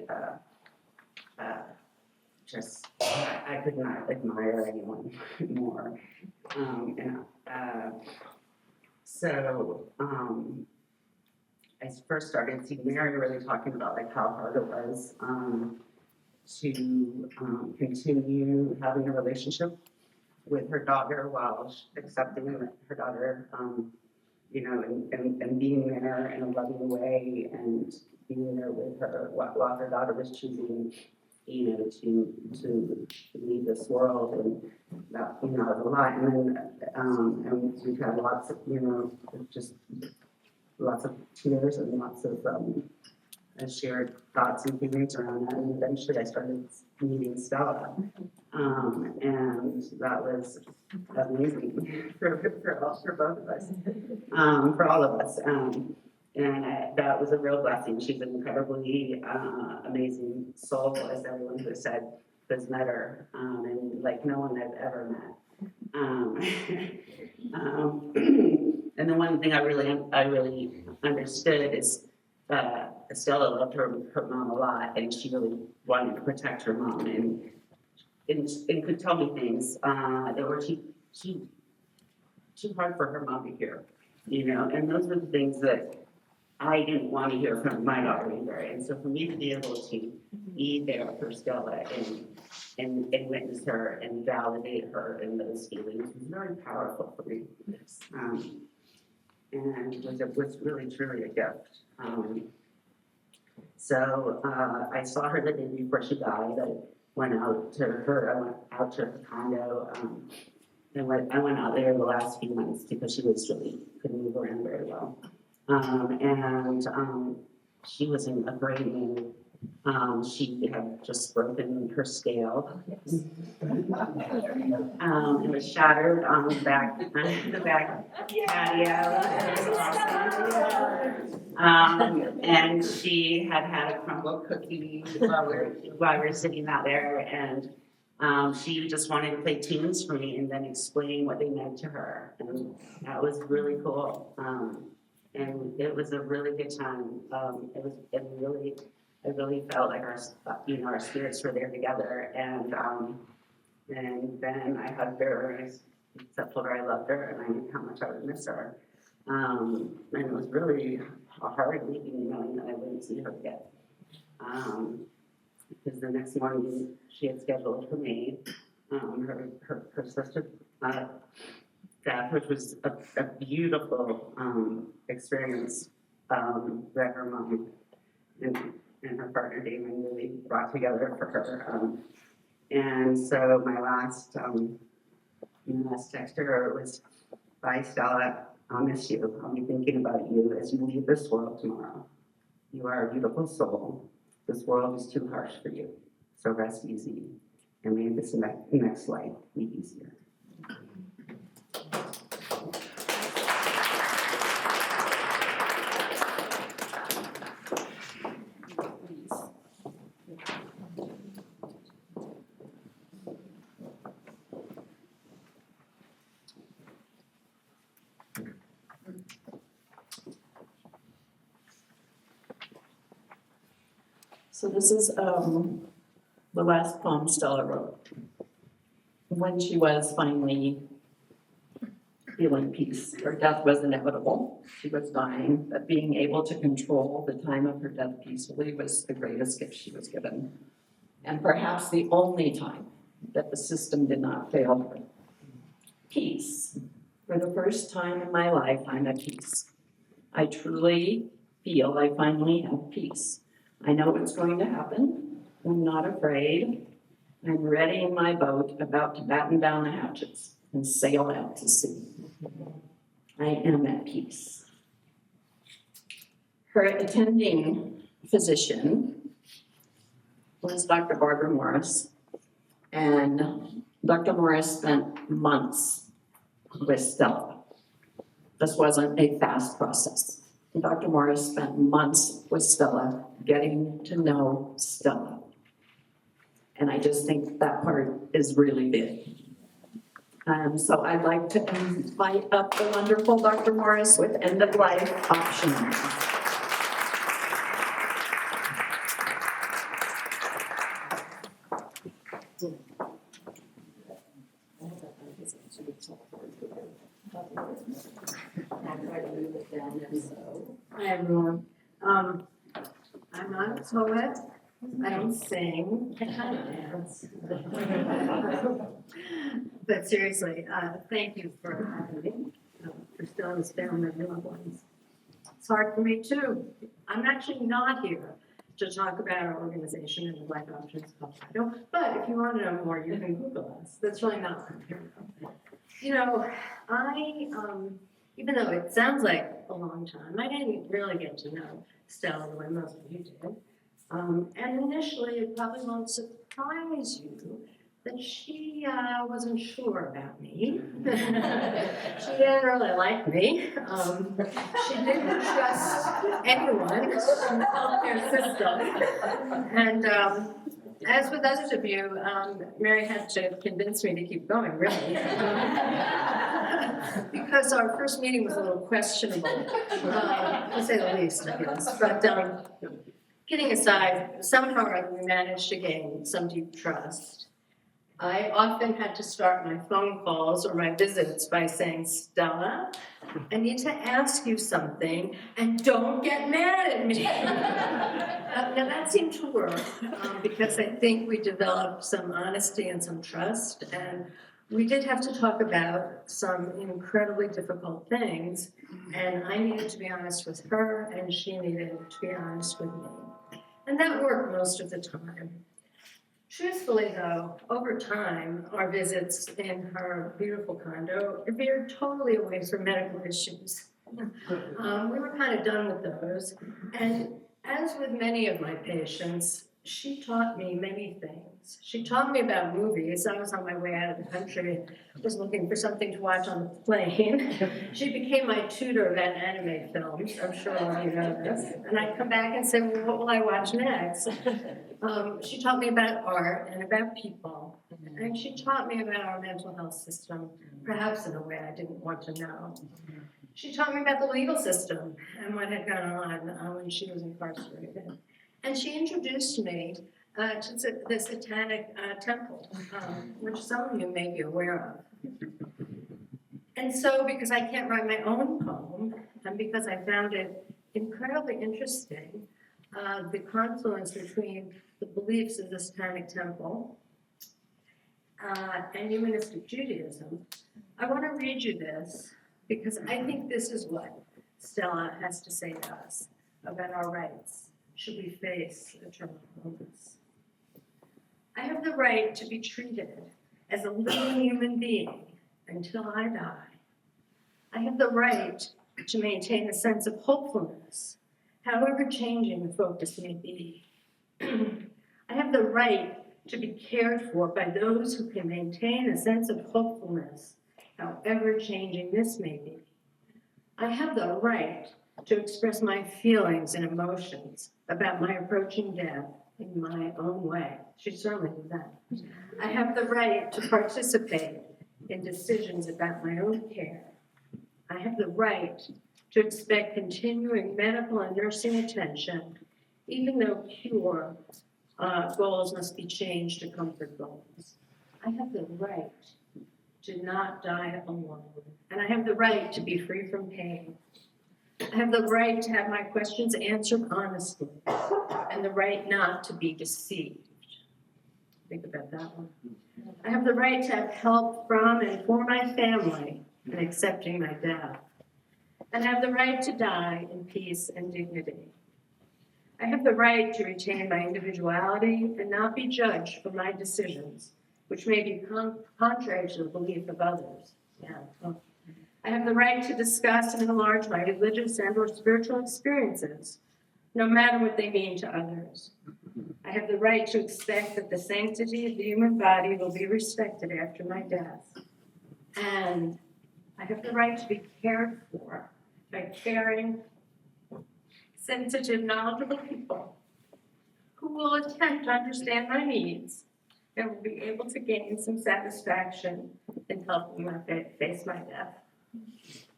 just, I could not admire anyone more. I first started seeing Mary really talking about like how hard it was to continue having a relationship with her daughter while accepting her daughter, and being there in a loving way and being there with her while her daughter was choosing, to leave this world, and that, was a lot. And then, and we've had lots of, just lots of tears and lots of shared thoughts and feelings around that. And eventually I started meeting Stella. And that was amazing for both of us, for all of us. That was a real blessing. She's an incredibly amazing soul, as everyone who said has met her, and like no one I've ever met. And the one thing I really understood is Stella loved her mom a lot, and she really wanted to protect her mom, and could tell me things that were too hard for her mom to hear, and those were the things that I didn't want to hear from my daughter either. And so for me to be able to be there for Stella and witness her and validate her in those feelings was very powerful for me. And it was really, truly a gift. So I saw her the day before she died. I went out to her condo. And I went out there the last few months because she couldn't move around very well. She was in a great mood. She had just broken her scale. It was shattered on the back patio. It was awesome. And she had a crumble cookie while we were sitting out there, and she just wanted to play tunes for me and then explain what they meant to her, and that was really cool. And it was a really good time. I really felt like our spirits were there together. And then I hugged her and I told her I loved her and I knew how much I would miss her. And it was really hard leaving, knowing that I wouldn't see her again. Because the next morning she had scheduled her maid, her sister, death, which was a beautiful experience that her mom and her partner Damon really brought together for her. And so my last text to her was, "Bye, Stella. I'll miss you. I'll be thinking about you as you leave this world tomorrow. You are a beautiful soul. This world is too harsh for you. So rest easy, and may this next life be easier." So this is the last poem Stella wrote when she was finally feeling peace. Her death was inevitable. She was dying, but being able to control the time of her death peacefully was the greatest gift she was given. And perhaps the only time that the system did not fail her. Peace. For the first time in my life, I'm at peace. I truly feel I finally have peace. I know what's going to happen. I'm not afraid. I'm ready in my boat, about to batten down the hatches and sail out to sea. I am at peace. Her attending physician was Dr. Barbara Morris, and Dr. Morris spent months with Stella. This wasn't a fast process. Dr. Morris spent months with Stella, getting to know Stella. And I just think that part is really big. So I'd like to invite up the wonderful Dr. Morris with end-of-life options. Hi, everyone. I'm not a poet. I don't sing. I kind of dance. But seriously, thank you for having me, for still in family and loved ones. It's hard for me too. I'm actually not here to talk about our organization and the Black Options Colorado. But if you want to know more, you can Google us. That's really not what I'm here about. You know, even though it sounds like a long time, I didn't really get to know Stella the way most of you did. And initially, it probably won't surprise you that she wasn't sure about me. She didn't really like me. She didn't trust anyone in the healthcare system. And as with others of you, Mary had to convince me to keep going, really. Because our first meeting was a little questionable, to say the least, I guess. But kidding aside, somehow we managed to gain some deep trust. I often had to start my phone calls or my visits by saying, Stella, I need to ask you something, and don't get mad at me. Now that seemed to work because I think we developed some honesty and some trust, and we did have to talk about some incredibly difficult things, and I needed to be honest with her, and she needed to be honest with me. And that worked most of the time. Truthfully, though, over time, our visits in her beautiful condo veered totally away from medical issues. We were kind of done with those. And as with many of my patients, she taught me many things. She taught me about movies. I was on my way out of the country, was looking for something to watch on the plane. She became my tutor about anime films. I'm sure all of you know this. And I'd come back and say, well, what will I watch next? She taught me about art and about people. And she taught me about our mental health system, perhaps in a way I didn't want to know. She taught me about the legal system and what had gone on when she was incarcerated. And she introduced me to the Satanic Temple, which some of you may be aware of. And so, because I can't write my own poem, and because I found it incredibly interesting, the confluence between the beliefs of the Satanic Temple and humanistic Judaism, I want to read you this because I think this is what Stella has to say to us about our rights should we face a terminal illness. I have the right to be treated as a living human being until I die. I have the right to maintain a sense of hopefulness, however changing the focus may be. I have the right to be cared for by those who can maintain a sense of hopefulness, however changing this may be. I have the right to express my feelings and emotions about my approaching death in my own way. She certainly did that. I have the right to participate in decisions about my own care. I have the right to expect continuing medical and nursing attention, even though cure goals must be changed to comfort goals. I have the right to not die alone, and I have the right to be free from pain. I have the right to have my questions answered honestly, and the right not to be deceived. Think about that one. I have the right to have help from and for my family in accepting my death. And I have the right to die in peace and dignity. I have the right to retain my individuality and not be judged for my decisions, which may be contrary to the belief of others. Yeah. I have the right to discuss and enlarge my religious and/or spiritual experiences, no matter what they mean to others. I have the right to expect that the sanctity of the human body will be respected after my death. And I have the right to be cared for by caring, sensitive, knowledgeable people who will attempt to understand my needs and will be able to gain some satisfaction in helping me face my death.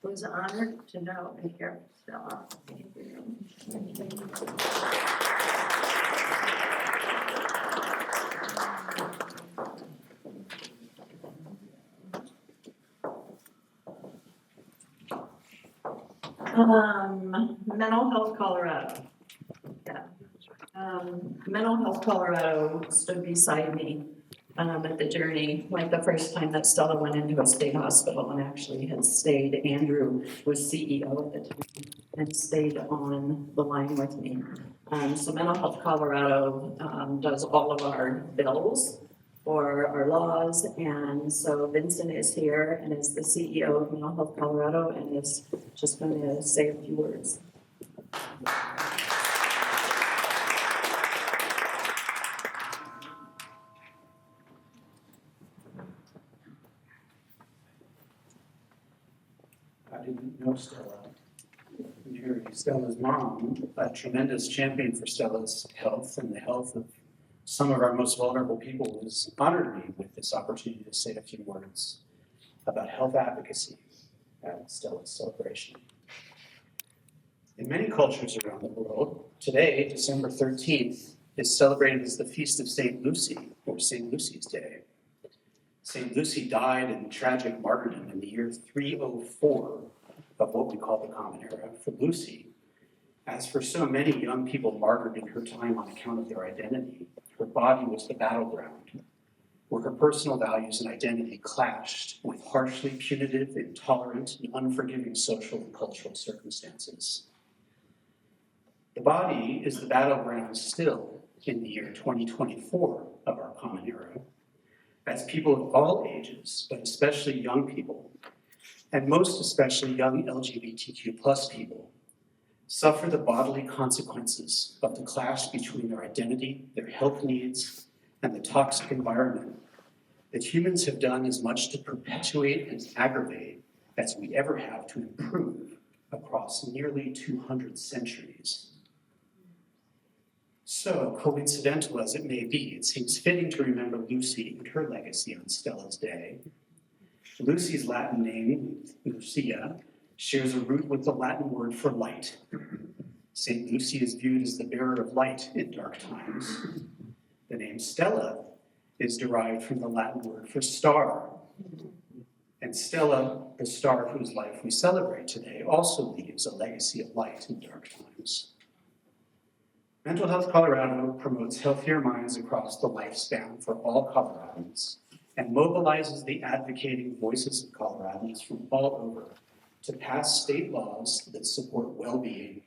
I was honored to know and care for Stella. Thank you. Mental Health Colorado. Yeah. Mental Health Colorado stood beside me at the journey, like the first time that Stella went into a state hospital and actually had stayed. Andrew was CEO at the time and stayed on the line with me. So Mental Health Colorado does all of our bills for our laws, and so Vincent is here and is the CEO of Mental Health Colorado and is just going to say a few words. I didn't know Stella. And here, Stella's mom, a tremendous champion for Stella's health and the health of some of our most vulnerable people, has honored me with this opportunity to say a few words about health advocacy at Stella's celebration. In many cultures around the world, today, December 13th, is celebrated as the Feast of St. Lucy, or St. Lucy's Day. St. Lucy died in tragic martyrdom in the year 304 of what we call the Common Era for Lucy. As for so many young people martyred in her time on account of their identity, her body was the battleground where her personal values and identity clashed with harshly punitive, intolerant, and unforgiving social and cultural circumstances. The body is the battleground still in the year 2024 of our Common Era, as people of all ages, but especially young people, and most especially young LGBTQ plus people, suffer the bodily consequences of the clash between their identity, their health needs, and the toxic environment that humans have done as much to perpetuate and aggravate as we ever have to improve across nearly 200 centuries. So, coincidental as it may be, it seems fitting to remember Lucy and her legacy on Stella's Day. Lucy's Latin name, Lucia, shares a root with the Latin word for light. St. Lucy is viewed as the bearer of light in dark times. The name Stella is derived from the Latin word for star. And Stella, the star whose life we celebrate today, also leaves a legacy of light in dark times. Mental Health Colorado promotes healthier minds across the lifespan for all Coloradans and mobilizes the advocating voices of Coloradans from all over to pass state laws that support well-being,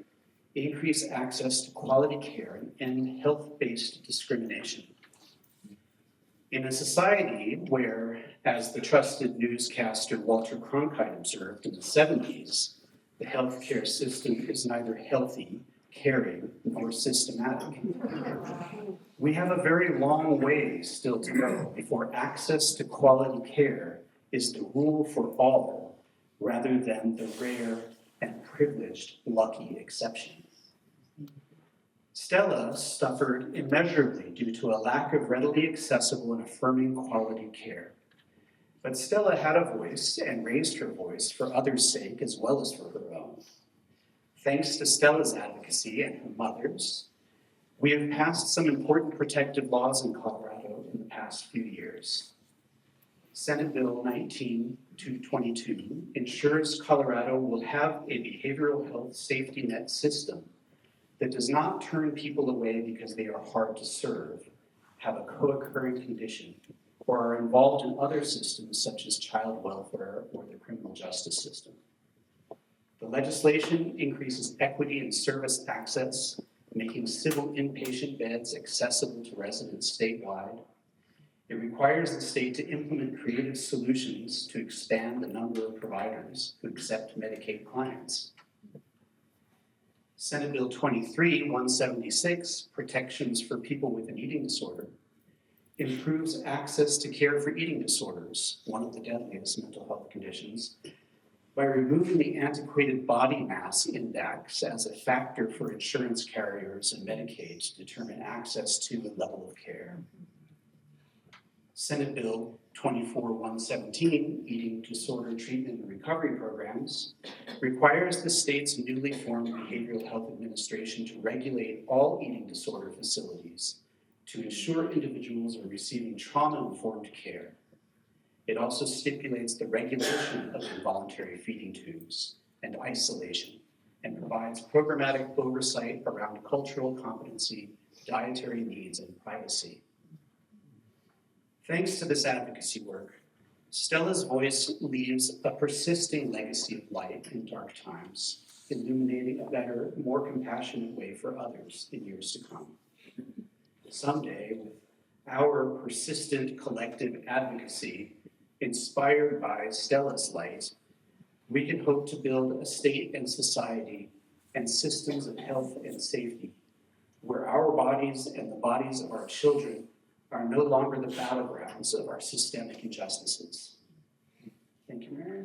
increase access to quality care, and end health-based discrimination. In a society where, as the trusted newscaster Walter Cronkite observed in the 70s, the healthcare system is neither healthy, caring, nor systematic, we have a very long way still to go before access to quality care is the rule for all rather than the rare and privileged lucky exception. Stella suffered immeasurably due to a lack of readily accessible and affirming quality care. But Stella had a voice and raised her voice for others' sake as well as for her own. Thanks to Stella's advocacy and her mother's, we have passed some important protective laws in Colorado in the past few years. Senate Bill 19-222 ensures Colorado will have a behavioral health safety net system that does not turn people away because they are hard to serve, have a co-occurring condition, or are involved in other systems such as child welfare or the criminal justice system. The legislation increases equity and service access making civil inpatient beds accessible to residents statewide. It requires the state to implement creative solutions to expand the number of providers who accept Medicaid clients. Senate Bill 23-176, Protections for People with an Eating Disorder, improves access to care for eating disorders, one of the deadliest mental health conditions, by removing the antiquated body mass index as a factor for insurance carriers and Medicaid to determine access to the level of care. Senate Bill 24-117, Eating Disorder Treatment and Recovery Programs, requires the state's newly formed Behavioral Health Administration to regulate all eating disorder facilities to ensure individuals are receiving trauma-informed care. It also stipulates the regulation of involuntary feeding tubes and isolation, and provides programmatic oversight around cultural competency, dietary needs, and privacy. Thanks to this advocacy work, Stella's voice leaves a persisting legacy of light in dark times, illuminating a better, more compassionate way for others in years to come. Someday, with our persistent collective advocacy, inspired by Stella's light, we can hope to build a state and society and systems of health and safety where our bodies and the bodies of our children are no longer the battlegrounds of our systemic injustices. Thank you, Mary.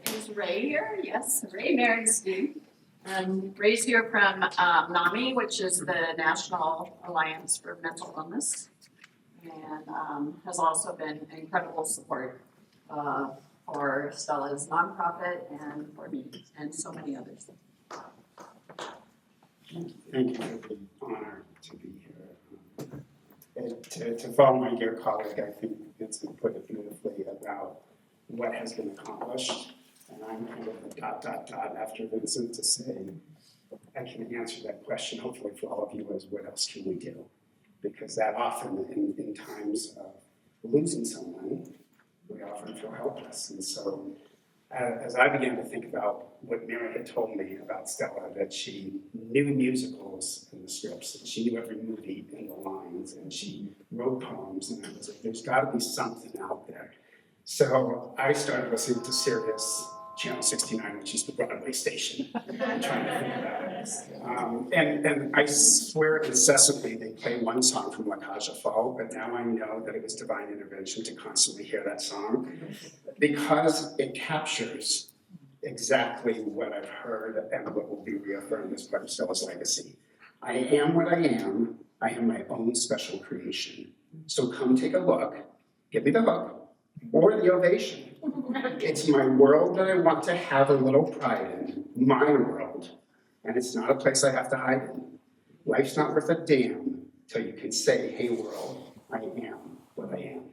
Is Ray here? Yes, Ray Merenstein. Ray's here from NAMI, which is the National Alliance for Mental Illness, and has also been an incredible support for Stella's nonprofit and for me and so many others. Thank you for the honor to be here. To follow my dear colleague, I think Vincent put it beautifully about what has been accomplished. And I'm kind of a ... after Vincent to say, I can answer that question hopefully for all of you is what else can we do? Because that often in times of losing someone, we often feel helpless. And so as I began to think about what Mary had told me about Stella, that she knew musicals and the scripts, and she knew every movie and the lines, and she wrote poems, and I was like, there's got to be something out there. So I started listening to Sirius Channel 69, which is the Broadway station, trying to think about it. And I swear incessantly they play one song from La Cage aux Folles, but now I know that it was divine intervention to constantly hear that song because it captures exactly what I've heard and what will be reaffirmed as part of Stella's legacy. I am what I am. I am my own special creation. So come take a look, give me the hook or the ovation. It's my world that I want to have a little pride in, my world. And it's not a place I have to hide in. Life's not worth a damn till you can say, hey world, I am what I am.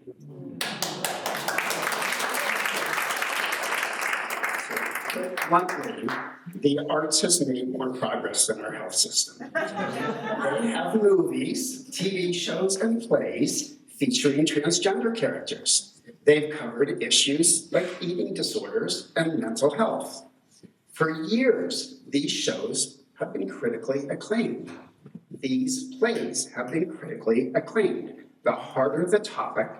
So, luckily, the arts has made more progress than our health system. They have movies, TV shows, and plays featuring transgender characters. They've covered issues like eating disorders and mental health. For years, these shows have been critically acclaimed. These plays have been critically acclaimed. The harder the topic,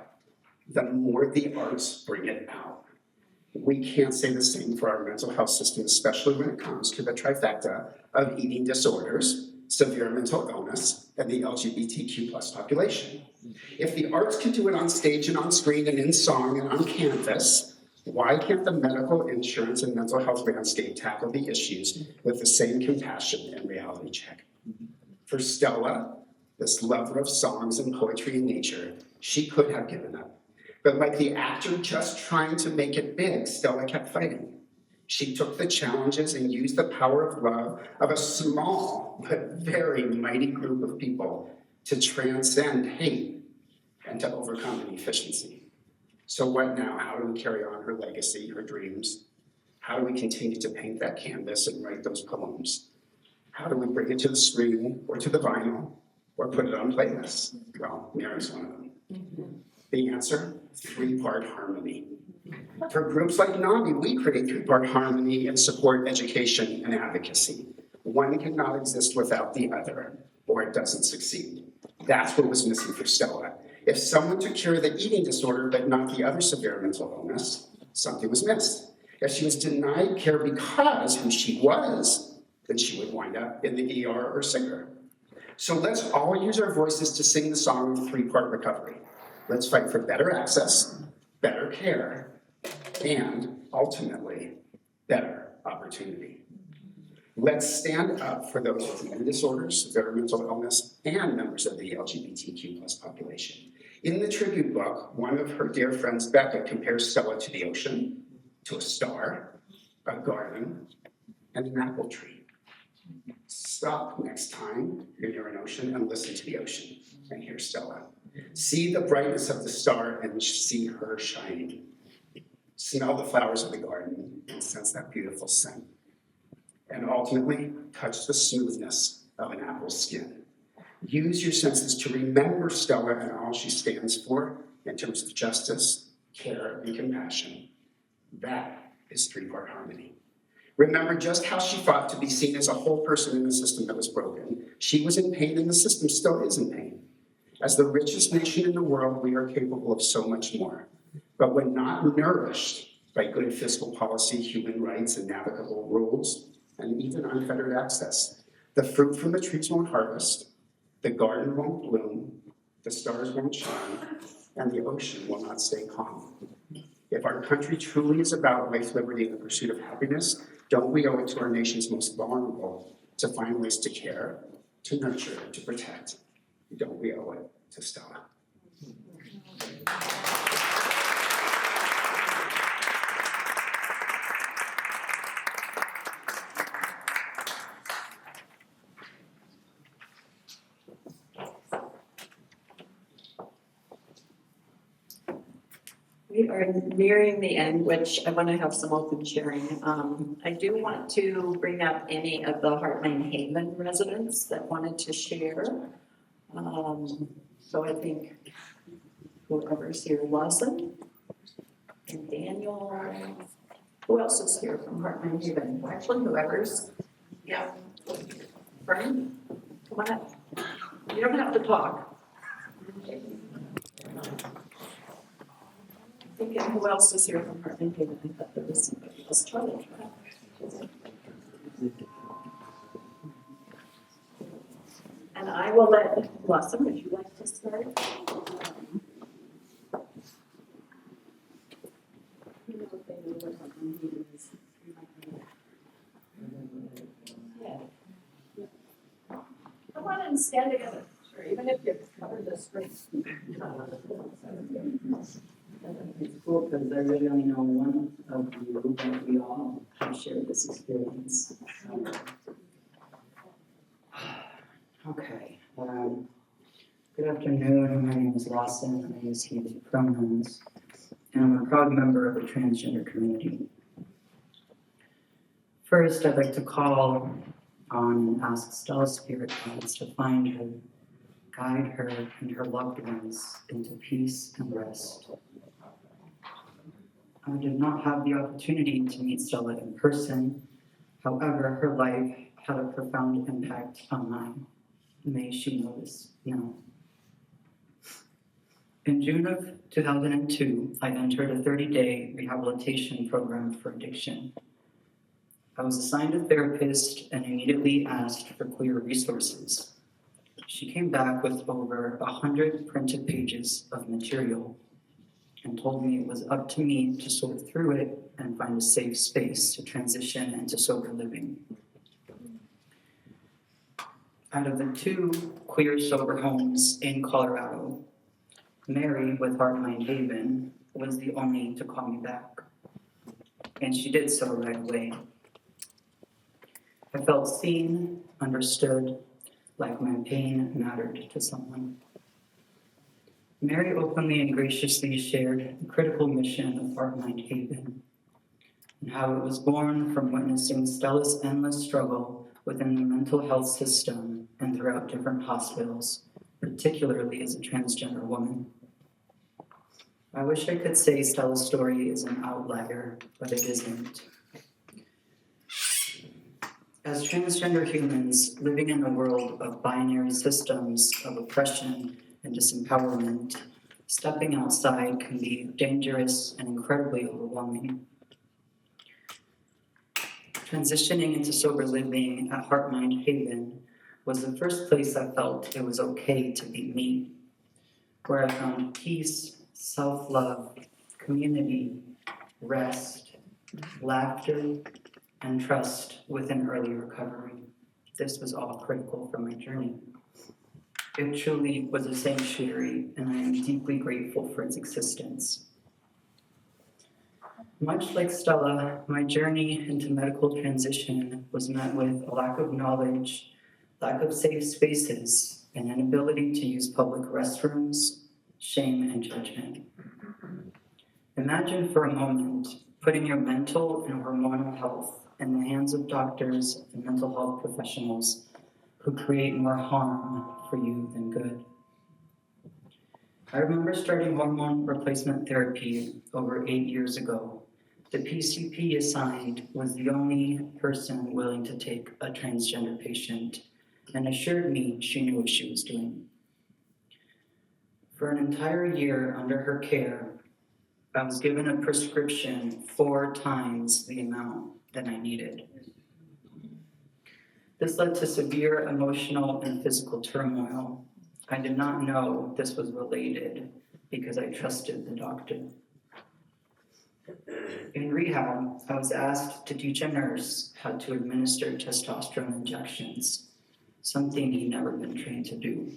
the more the arts bring it out. We can't say the same for our mental health system, especially when it comes to the trifecta of eating disorders, severe mental illness, and the LGBTQ+ population. If the arts can do it on stage and on screen and in song and on canvas, why can't the medical, insurance, and mental health landscape tackle the issues with the same compassion and reality check? For Stella, this lover of songs and poetry and nature, she could have given up. But like the actor just trying to make it big, Stella kept fighting. She took the challenges and used the power of love of a small but very mighty group of people to transcend hate and to overcome inefficiency. So what now? How do we carry on her legacy, her dreams? How do we continue to paint that canvas and write those poems? How do we bring it to the screen or to the vinyl or put it on playlists? Well, Mary's one of them. The answer, 3-part harmony. For groups like NAMI, we create three-part harmony and support education and advocacy. One cannot exist without the other, or it doesn't succeed. That's what was missing for Stella. If someone took care of the eating disorder but not the other severe mental illness, something was missed. If she was denied care because who she was, then she would wind up in the ER or sicker. So let's all use our voices to sing the song of three-part recovery. Let's fight for better access, better care, and ultimately, better opportunity. Let's stand up for those with eating disorders, severe mental illness, and members of the LGBTQ+ population. In the tribute book, one of her dear friends, Becca, compares Stella to the ocean, to a star, a garden, and an apple tree. Stop next time you're near an ocean and listen to the ocean and hear Stella. See the brightness of the star and see her shining. Smell the flowers of the garden and sense that beautiful scent. And ultimately, touch the smoothness of an apple's skin. Use your senses to remember Stella and all she stands for in terms of justice, care, and compassion. That is three-part harmony. Remember just how she fought to be seen as a whole person in a system that was broken. She was in pain and the system still is in pain. As the richest nation in the world, we are capable of so much more. But when not nourished by good fiscal policy, human rights, and navigable rules, and even unfettered access, the fruit from the trees won't harvest, the garden won't bloom, the stars won't shine, and the ocean will not stay calm. If our country truly is about life, liberty, and the pursuit of happiness, don't we owe it to our nation's most vulnerable to find ways to care, to nurture, to protect? Don't we owe it to Stella? We are nearing the end, which I want to have some open sharing. I do want to bring up any of the Heartland Haven residents that wanted to share. So I think whoever's here, Lawson and Daniel. Who else is here from Heartland Haven? Actually, whoever's. Yeah. Brian, come on up. You don't have to talk. Thinking who else is here from Heartland Haven? I thought there was somebody else. Charlie. And I will let Blossom, would you like to start? Come on and stand together. Sure, even if you cover the screen. It's cool because I really only know one of you, but we all have shared this experience. Okay. Good afternoon. My name is Lawson. I use he, them pronouns. And I'm a proud member of the transgender community. First, I'd like to call on and ask Stella's spirit guides to find her, guide her and her loved ones into peace and rest. I did not have the opportunity to meet Stella in person. However, her life had a profound impact on mine. May she know this now. In June of 2002, I entered a 30-day rehabilitation program for addiction. I was assigned a therapist and immediately asked for queer resources. She came back with over 100 printed pages of material and told me it was up to me to sort through it and find a safe space to transition into sober living. Out of the 2 queer sober homes in Colorado, Mary with Heartland Haven was the only to call me back. And she did so right away. I felt seen, understood, like my pain mattered to someone. Mary openly and graciously shared the critical mission of Heartland Haven and how it was born from witnessing Stella's endless struggle within the mental health system and throughout different hospitals, particularly as a transgender woman. I wish I could say Stella's story is an outlier, but it isn't. As transgender humans living in a world of binary systems of oppression and disempowerment, stepping outside can be dangerous and incredibly overwhelming. Transitioning into sober living at Heart Mind Haven was the first place I felt it was okay to be me, where I found peace, self-love, community, rest, laughter, and trust within early recovery. This was all critical for my journey. It truly was a sanctuary, and I am deeply grateful for its existence. Much like Stella, my journey into medical transition was met with a lack of knowledge, lack of safe spaces, and an inability to use public restrooms, shame, and judgment. Imagine for a moment putting your mental and hormonal health in the hands of doctors and mental health professionals who create more harm for you than good. I remember starting hormone replacement therapy over 8 years ago. The PCP assigned was the only person willing to take a transgender patient and assured me she knew what she was doing. For an entire year under her care, I was given a prescription 4 times the amount that I needed. This led to severe emotional and physical turmoil. I did not know this was related because I trusted the doctor. In rehab, I was asked to teach a nurse how to administer testosterone injections, something he'd never been trained to do.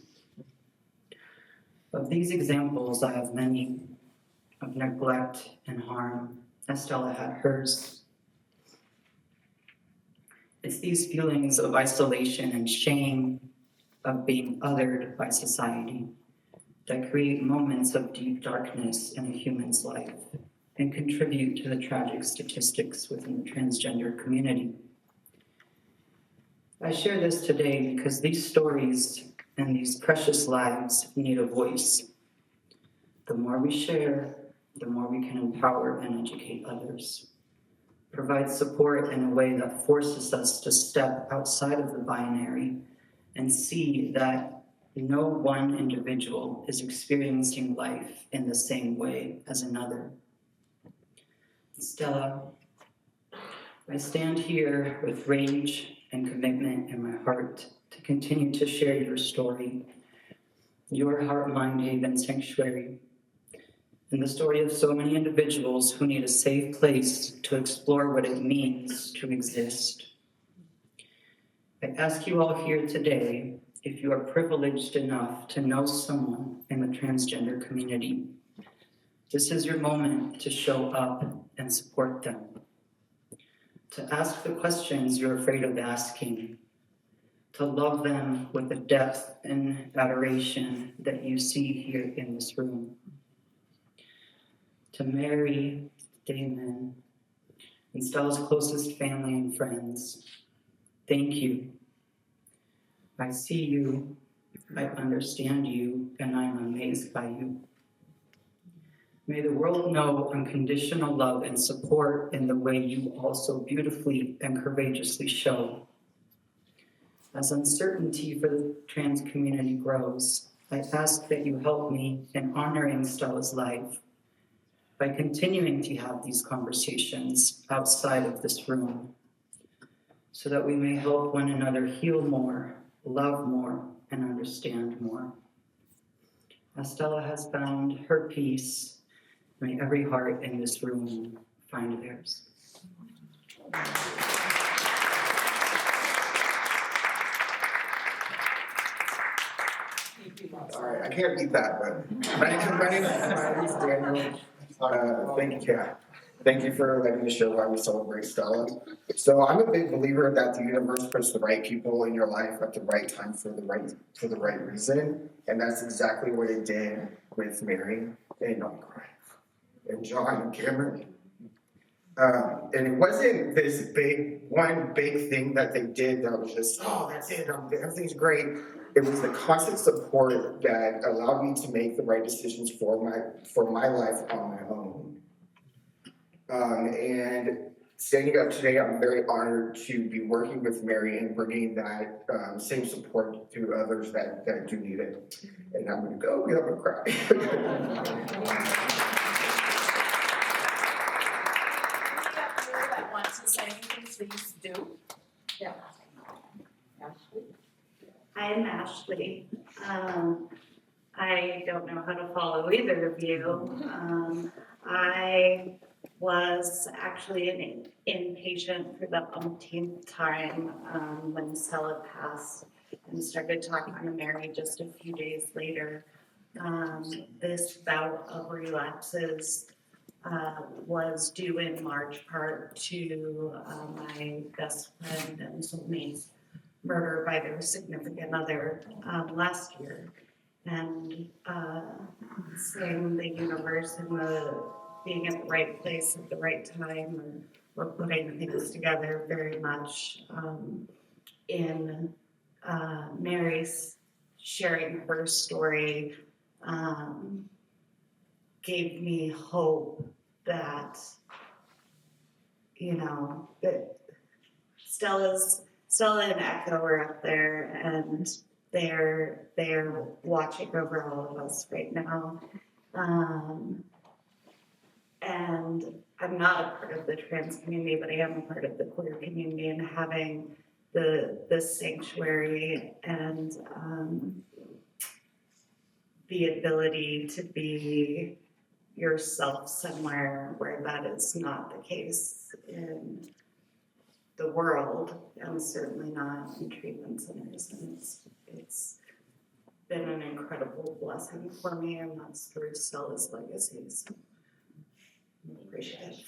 Of these examples, I have many of neglect and harm, as Stella had hers. It's these feelings of isolation and shame, of being othered by society, that create moments of deep darkness in a human's life and contribute to the tragic statistics within the transgender community. I share this today because these stories and these precious lives need a voice. The more we share, the more we can empower and educate others. Provide support in a way that forces us to step outside of the binary and see that no one individual is experiencing life in the same way as another. Stella, I stand here with rage and commitment in my heart to continue to share your story, your Heart Mind Haven sanctuary, and the story of so many individuals who need a safe place to explore what it means to exist. I ask you all here today if you are privileged enough to know someone in the transgender community. This is your moment to show up and support them, to ask the questions you're afraid of asking, to love them with the depth and adoration that you see here in this room. To Mary, Damon, and Stella's closest family and friends, thank you. I see you, I understand you, and I'm amazed by you. May the world know unconditional love and support in the way you also beautifully and courageously show. As uncertainty for the trans community grows, I ask that you help me in honoring Stella's life by continuing to have these conversations outside of this room, so that we may help one another heal more, love more, and understand more. As Stella has found her peace, may every heart in this room find theirs. All right, I can't beat that, but my name is Daniel. Thank you, Kat. Thank you for letting me share why we celebrate Stella. So I'm a big believer that the universe puts the right people in your life at the right time for the right reason, and that's exactly what it did with Mary and John and Cameron. And it wasn't this one big thing that they did that was just, oh, that's it, everything's great. It was the constant support that allowed me to make the right decisions for my life on my own. And standing up today, I'm very honored to be working with Mary and bringing that same support to others that do need it. And I'm gonna go, I'm gonna cry. That wants to say anything, please do. Yeah. Ashley? I'm Ashley. I don't know how to follow either of you. I was actually an inpatient for the umpteenth time when Stella passed and started talking to Mary just a few days later. This bout of relapses was due in large part to my best friend and soulmate's murder by their significant other last year. And seeing the universe and being at the right place at the right time, and we're putting things together very much in Mary's sharing her story gave me hope that, that Stella and Echo are up there, and they're watching over all of us right now. And I'm not a part of the trans community, but I am a part of the queer community, and having the sanctuary and the ability to be yourself somewhere where that is not the case in the world, and certainly not in treatment centers. And it's been an incredible blessing for me, and that's through Stella's legacies. Appreciate it.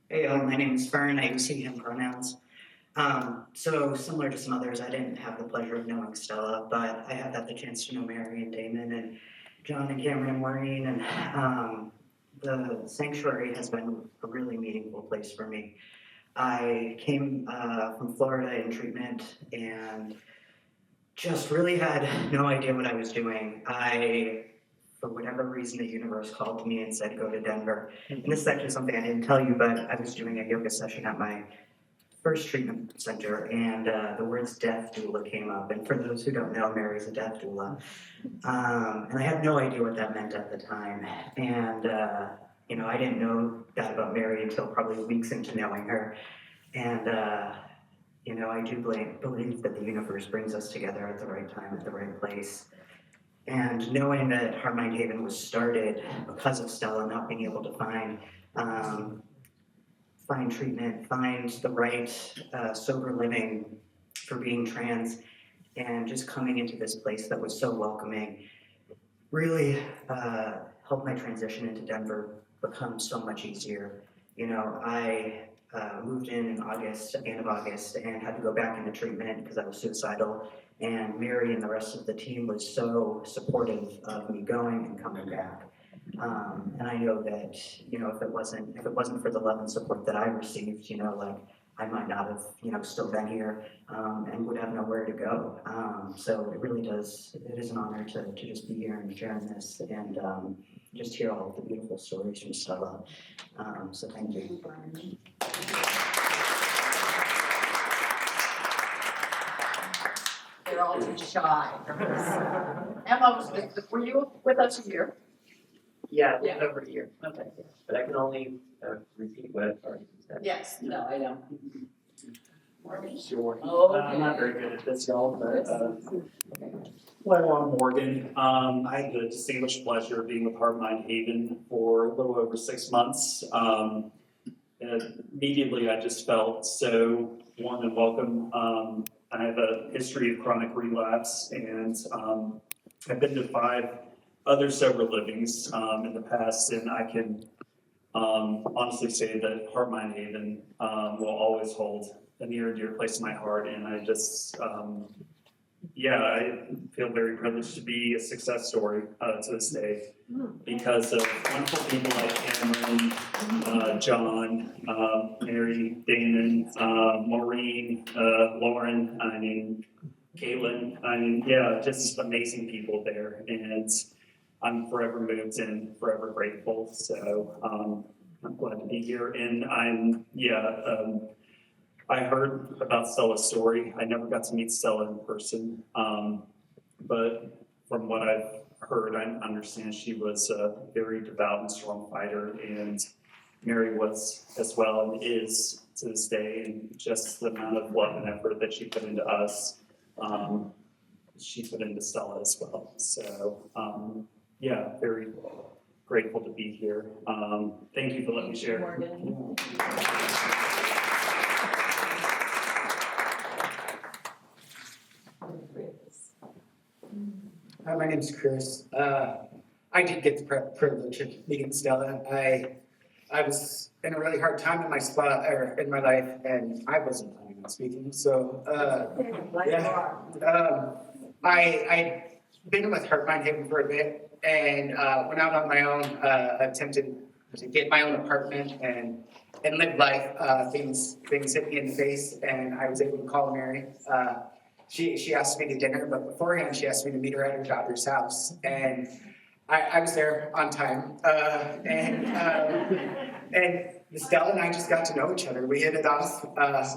Hey, my name is Fern. I use he, him pronouns. So similar to some others, I didn't have the pleasure of knowing Stella, but I have had the chance to know Mary and Damon and John and Cameron and Maureen, and the sanctuary has been a really meaningful place for me. I came from Florida in treatment and just really had no idea what I was doing. For whatever reason, the universe called to me and said, go to Denver. And this is actually something I didn't tell you, but I was doing a yoga session at my first treatment center, and the words death doula came up. And for those who don't know, Mary's a death doula. And I had no idea what that meant at the time. And, I didn't know that about Mary until probably weeks into knowing her. And, I do believe that the universe brings us together at the right time, at the right place. And knowing that Heart Mind Haven was started because of Stella not being able to find treatment, find the right sober living for being trans, and just coming into this place that was so welcoming really helped my transition into Denver become so much easier. I moved in August, at the end of August, and had to go back into treatment because I was suicidal. And Mary and the rest of the team was so supportive of me going and coming back. And I know that, if it wasn't for the love and support that I received, I might not have, still been here and would have nowhere to go. So it is an honor to just be here and sharing this and just hear all of the beautiful stories from Stella. So thank you. They're all too shy. Emma, were you with us a year? Yeah, Yeah. over a year. Okay. But I can only repeat what I've already said. Yes, no, I know. Sure. Oh, I'm not very good at this, y'all, but, well, I'm Morgan. I had the distinguished pleasure of being with Heart Mind Haven for a little over 6 months. Immediately, I just felt so warm and welcome. I have a history of chronic relapse, and I've been to 5 other sober livings in the past, and I can honestly say that Heart Mind Haven will always hold a near and dear place in my heart. And I just, I feel very privileged to be a success story to this day. because of wonderful people like Cameron, John, Mary, Damon, Maureen, Lauren, Caitlin. Yeah, just amazing people there. And I'm forever moved and forever grateful. So I'm glad to be here. And I heard about Stella's story. I never got to meet Stella in person. But from what I've heard, I understand she was a very devout and strong fighter, and Mary was as well and is to this day, and just the amount of love and effort that she put into us, she put into Stella as well. So very grateful to be here. Thank you for letting me share. Hi, my name is Chris. I did get the privilege of meeting Stella. I was in a really hard time in my life, and I wasn't planning on speaking. So I'd been with Heart Mind Haven for a bit, and went out on my own, attempted to get my own apartment and live life. Things hit me in the face, and I was able to call Mary. She asked me to dinner, but beforehand she asked me to meet her at her daughter's house, and I was there on time. And Stella and I just got to know each other. We hit it off.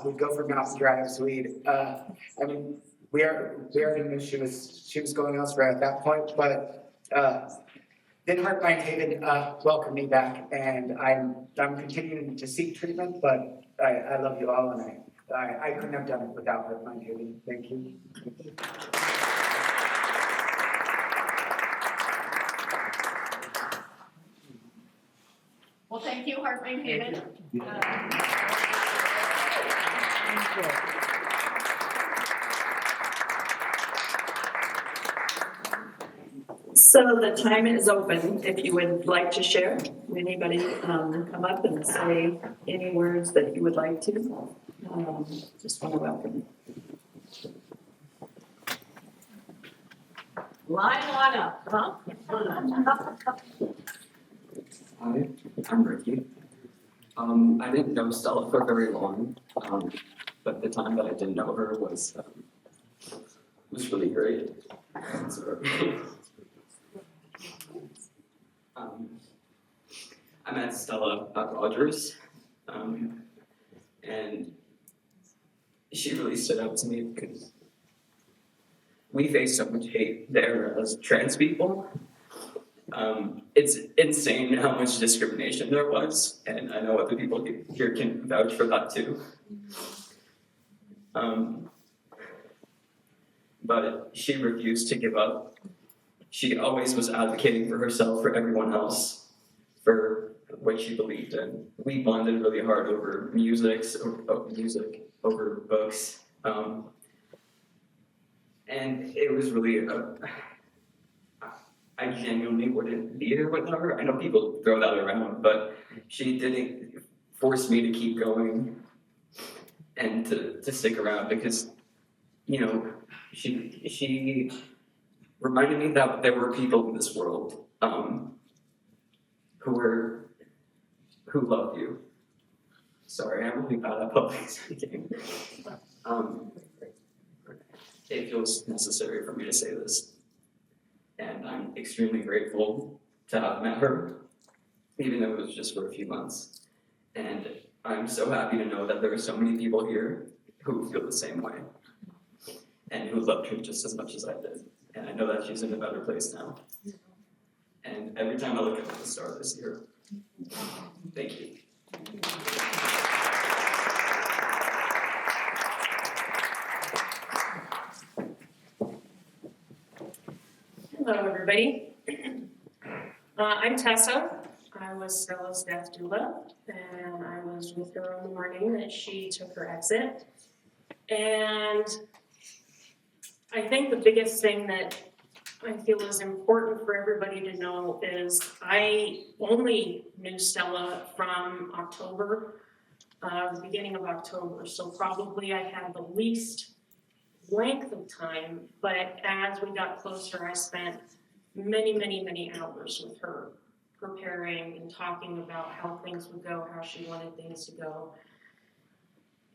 We'd go for mountain drives. We already knew she was going elsewhere at that point, but then Heart Mind Haven welcomed me back, and I'm continuing to seek treatment, but I love you all, and I couldn't have done it without Heart Mind Haven. Thank you. Well, thank you, Heart Mind Haven. So the time is open. If you would like to share, anybody come up and say any words that you would like to. Just want to welcome. Line on up, huh? Hi, I'm Ricky. I didn't know Stella for very long, but the time that I did know her was really great. I met Stella at Rogers, and she really stood out to me because we face so much hate there as trans people. It's insane how much discrimination there was, and I know other people here can vouch for that too. But she refused to give up. She always was advocating for herself, for everyone else, for what she believed in. We bonded really hard over music, over books, and it was really I genuinely wouldn't be here without her. I know people throw that around, but she didn't force me to keep going and to stick around because, she reminded me that there were people in this world who love you. Sorry, I'm really bad at public speaking. It feels necessary for me to say this. And I'm extremely grateful to have met her, even though it was just for a few months. And I'm so happy to know that there are so many people here who feel the same way and who loved her just as much as I did. And I know that she's in a better place now. And every time I look up at the star this year, thank you. Hello, everybody. I'm Tessa. I was Stella's death doula, and I was with her on the morning that she took her exit. And I think the biggest thing that I feel is important for everybody to know is I only knew Stella from October, the beginning of October. So probably I had the least length of time, but as we got closer, I spent many hours with her, preparing and talking about how things would go, how she wanted things to go.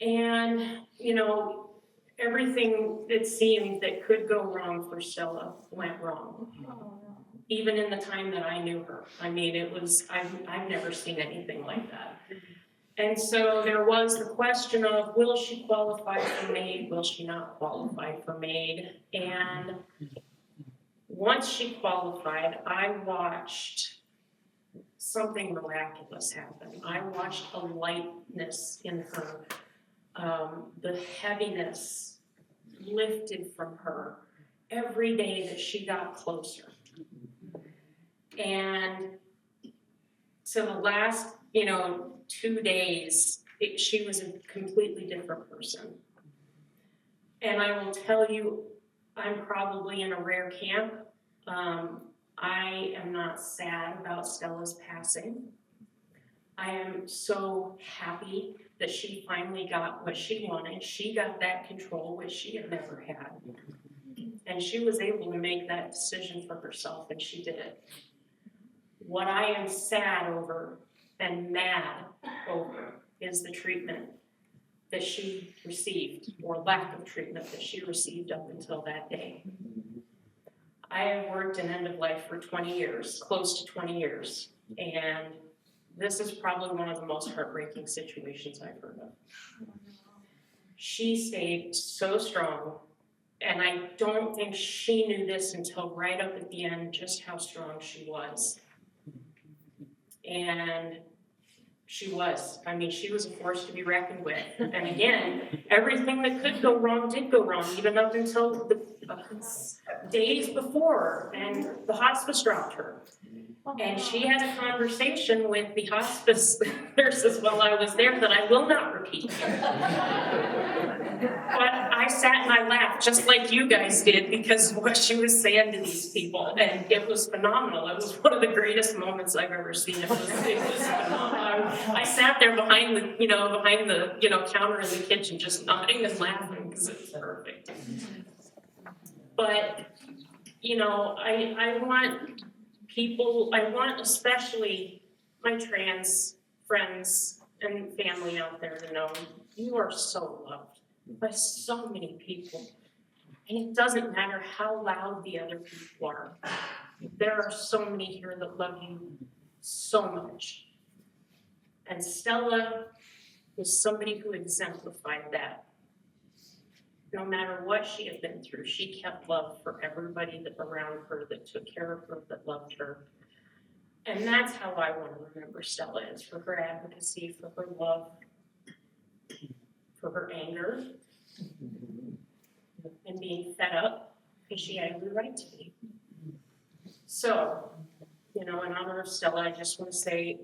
And, you know, everything it seemed that could go wrong for Stella went wrong. Even in the time that I knew her. I mean, it was, I've never seen anything like that. And so there was the question of, will she qualify for MAID? Will she not qualify for MAID? And once she qualified, I watched something miraculous happen. I watched a lightness in her. The heaviness lifted from her every day that she got closer. And so the last, 2 days, she was a completely different person. And I will tell you, I'm probably in a rare camp. I am not sad about Stella's passing. I am so happy that she finally got what she wanted. She got that control, which she had never had. And she was able to make that decision for herself, and she did it. What I am sad over and mad over is the treatment that she received, or lack of treatment that she received up until that day. I have worked in end of life for 20 years, close to 20 years, and this is probably one of the most heartbreaking situations I've heard of. She stayed so strong, and I don't think she knew this until right up at the end, just how strong she was. And she was. I mean, she was a force to be reckoned with. And again, everything that could go wrong did go wrong, even up until the days before, and the hospice dropped her. And she had a conversation with the hospice nurses while I was there that I will not repeat. But I sat and I laughed just like you guys did, because what she was saying to these people, and it was phenomenal. It was one of the greatest moments I've ever seen. It was phenomenal. I sat there behind the counter in the kitchen, just nodding and laughing because it was perfect. But I want especially my trans friends and family out there to know you are so loved by so many people. And it doesn't matter how loud the other people are. There are so many here that love you so much. And Stella was somebody who exemplified that. No matter what she had been through, she kept love for everybody around her that took care of her, that loved her. And that's how I want to remember Stella, is for her advocacy, for her love, for her anger, and being fed up, because she had every right to be. So, in honor of Stella, I just want to say,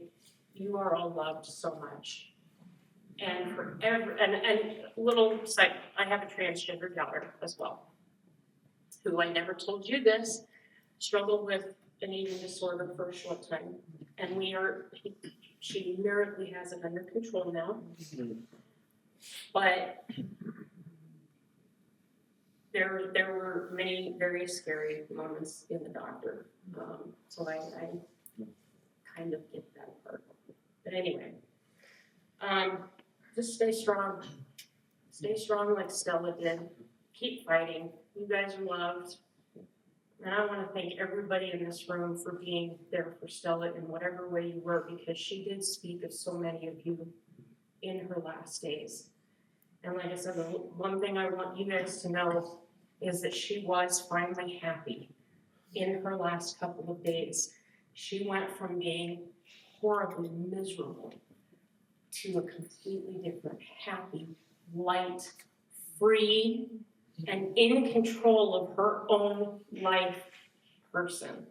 you are all loved so much. And for and little side, I have a transgender daughter as well, who I never told you this, struggled with an eating disorder for a short time. And she miraculously has it under control now. But there were many very scary moments in the doctor. So I kind of get that part. But anyway, just stay strong. Stay strong like Stella did. Keep fighting. You guys are loved. And I want to thank everybody in this room for being there for Stella in whatever way you were, because she did speak of so many of you in her last days. And like I said, the one thing I want you guys to know is that she was finally happy in her last couple of days. She went from being horribly miserable to a completely different, happy, light, free, and in control of her own life person.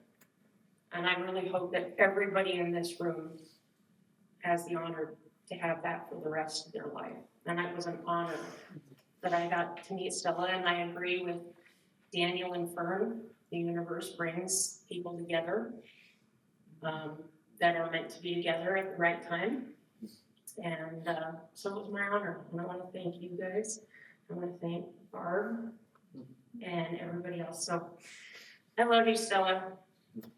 And I really hope that everybody in this room has the honor to have that for the rest of their life. And it was an honor that I got to meet Stella, and I agree with Daniel and Fern. The universe brings people together that are meant to be together at the right time. And so it was my honor. And I want to thank you guys. I want to thank Barb and everybody else. So I love you, Stella.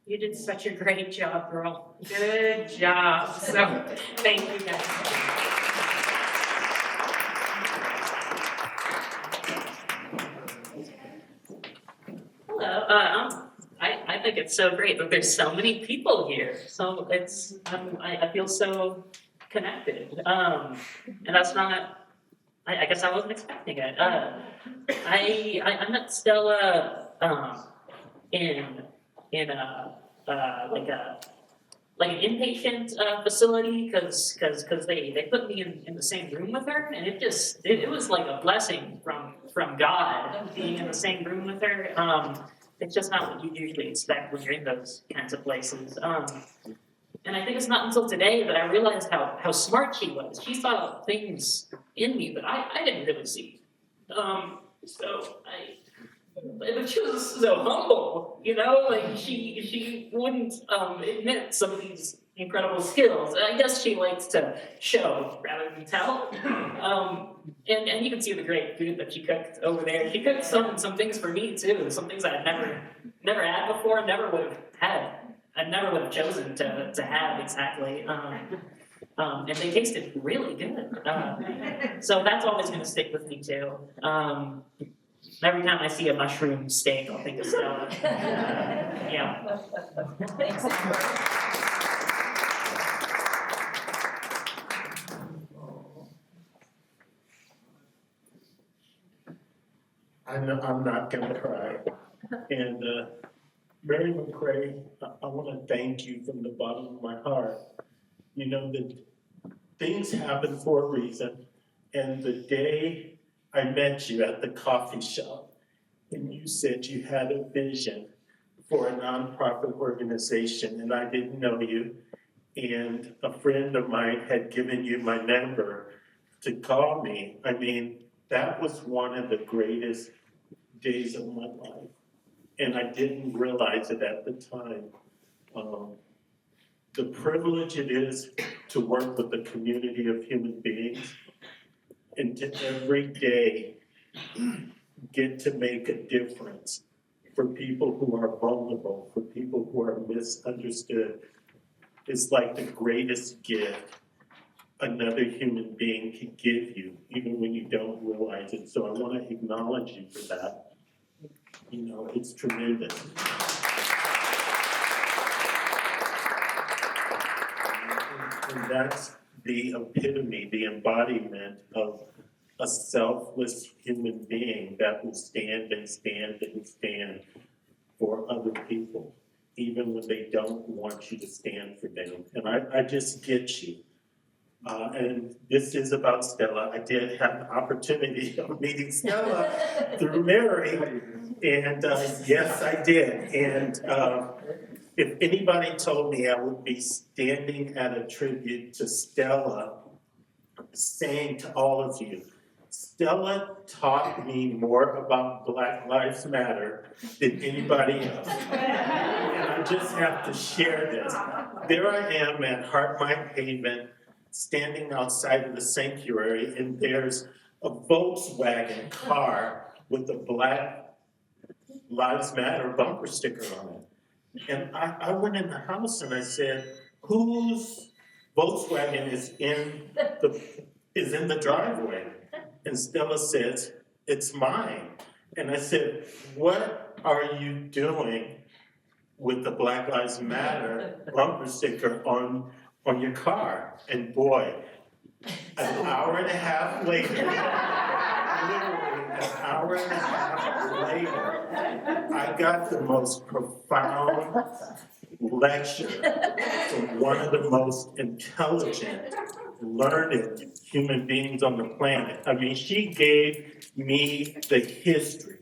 You did such a great job, girl. Good job. So, thank you guys. Hello. I think it's so great that there's so many people here. So I feel so connected. And that's not. I guess I wasn't expecting it. I met Stella in like an inpatient facility because they put me in the same room with her, and it was like a blessing from God being in the same room with her. It's just not what you usually expect when you're in those kinds of places. And I think it's not until today that I realized how smart she was. She saw things in me that I didn't really see. But she was so humble, you know, like she wouldn't admit some of these incredible skills. I guess she likes to show rather than tell. And you can see the great food that she cooked over there. She cooked some things for me too, some things I'd never had before, never would have had. I never would have chosen to have exactly. And they tasted really good. So that's always going to stick with me too. Every time I see a mushroom steak, I'll think of Stella. Yeah. Thanks. I'm not gonna cry. And Mary McCrae, I wanna thank you from the bottom of my heart. You know that things happen for a reason. And the day I met you at the coffee shop, and you said you had a vision for a nonprofit organization, and I didn't know you. And a friend of mine had given you my number to call me. I mean, that was one of the greatest days of my life. And I didn't realize it at the time. The privilege it is to work with a community of human beings and to every day get to make a difference for people who are vulnerable, for people who are misunderstood. It's like the greatest gift another human being can give you, even when you don't realize it. So I want to acknowledge you for that. You know, it's tremendous. And that's the epitome, the embodiment of a selfless human being that will stand and stand and stand for other people, even when they don't want you to stand for them. And I just get you. And this is about Stella. I did have the opportunity of meeting Stella through Mary, and yes, I did. And if anybody told me I would be standing at a tribute to Stella, saying to all of you, Stella taught me more about Black Lives Matter than anybody else. And I just have to share this. There I am at Heart Mind Haven, standing outside of the sanctuary, and there's a Volkswagen car with a Black Lives Matter bumper sticker on it. And I went in the house and I said, whose Volkswagen is in the driveway? And Stella says, it's mine. And I said, what are you doing with the Black Lives Matter bumper sticker on your car? And boy, an hour and a half later, literally an hour and a half later, I got the most profound lecture from one of the most intelligent, learned human beings on the planet. I mean, she gave me the history,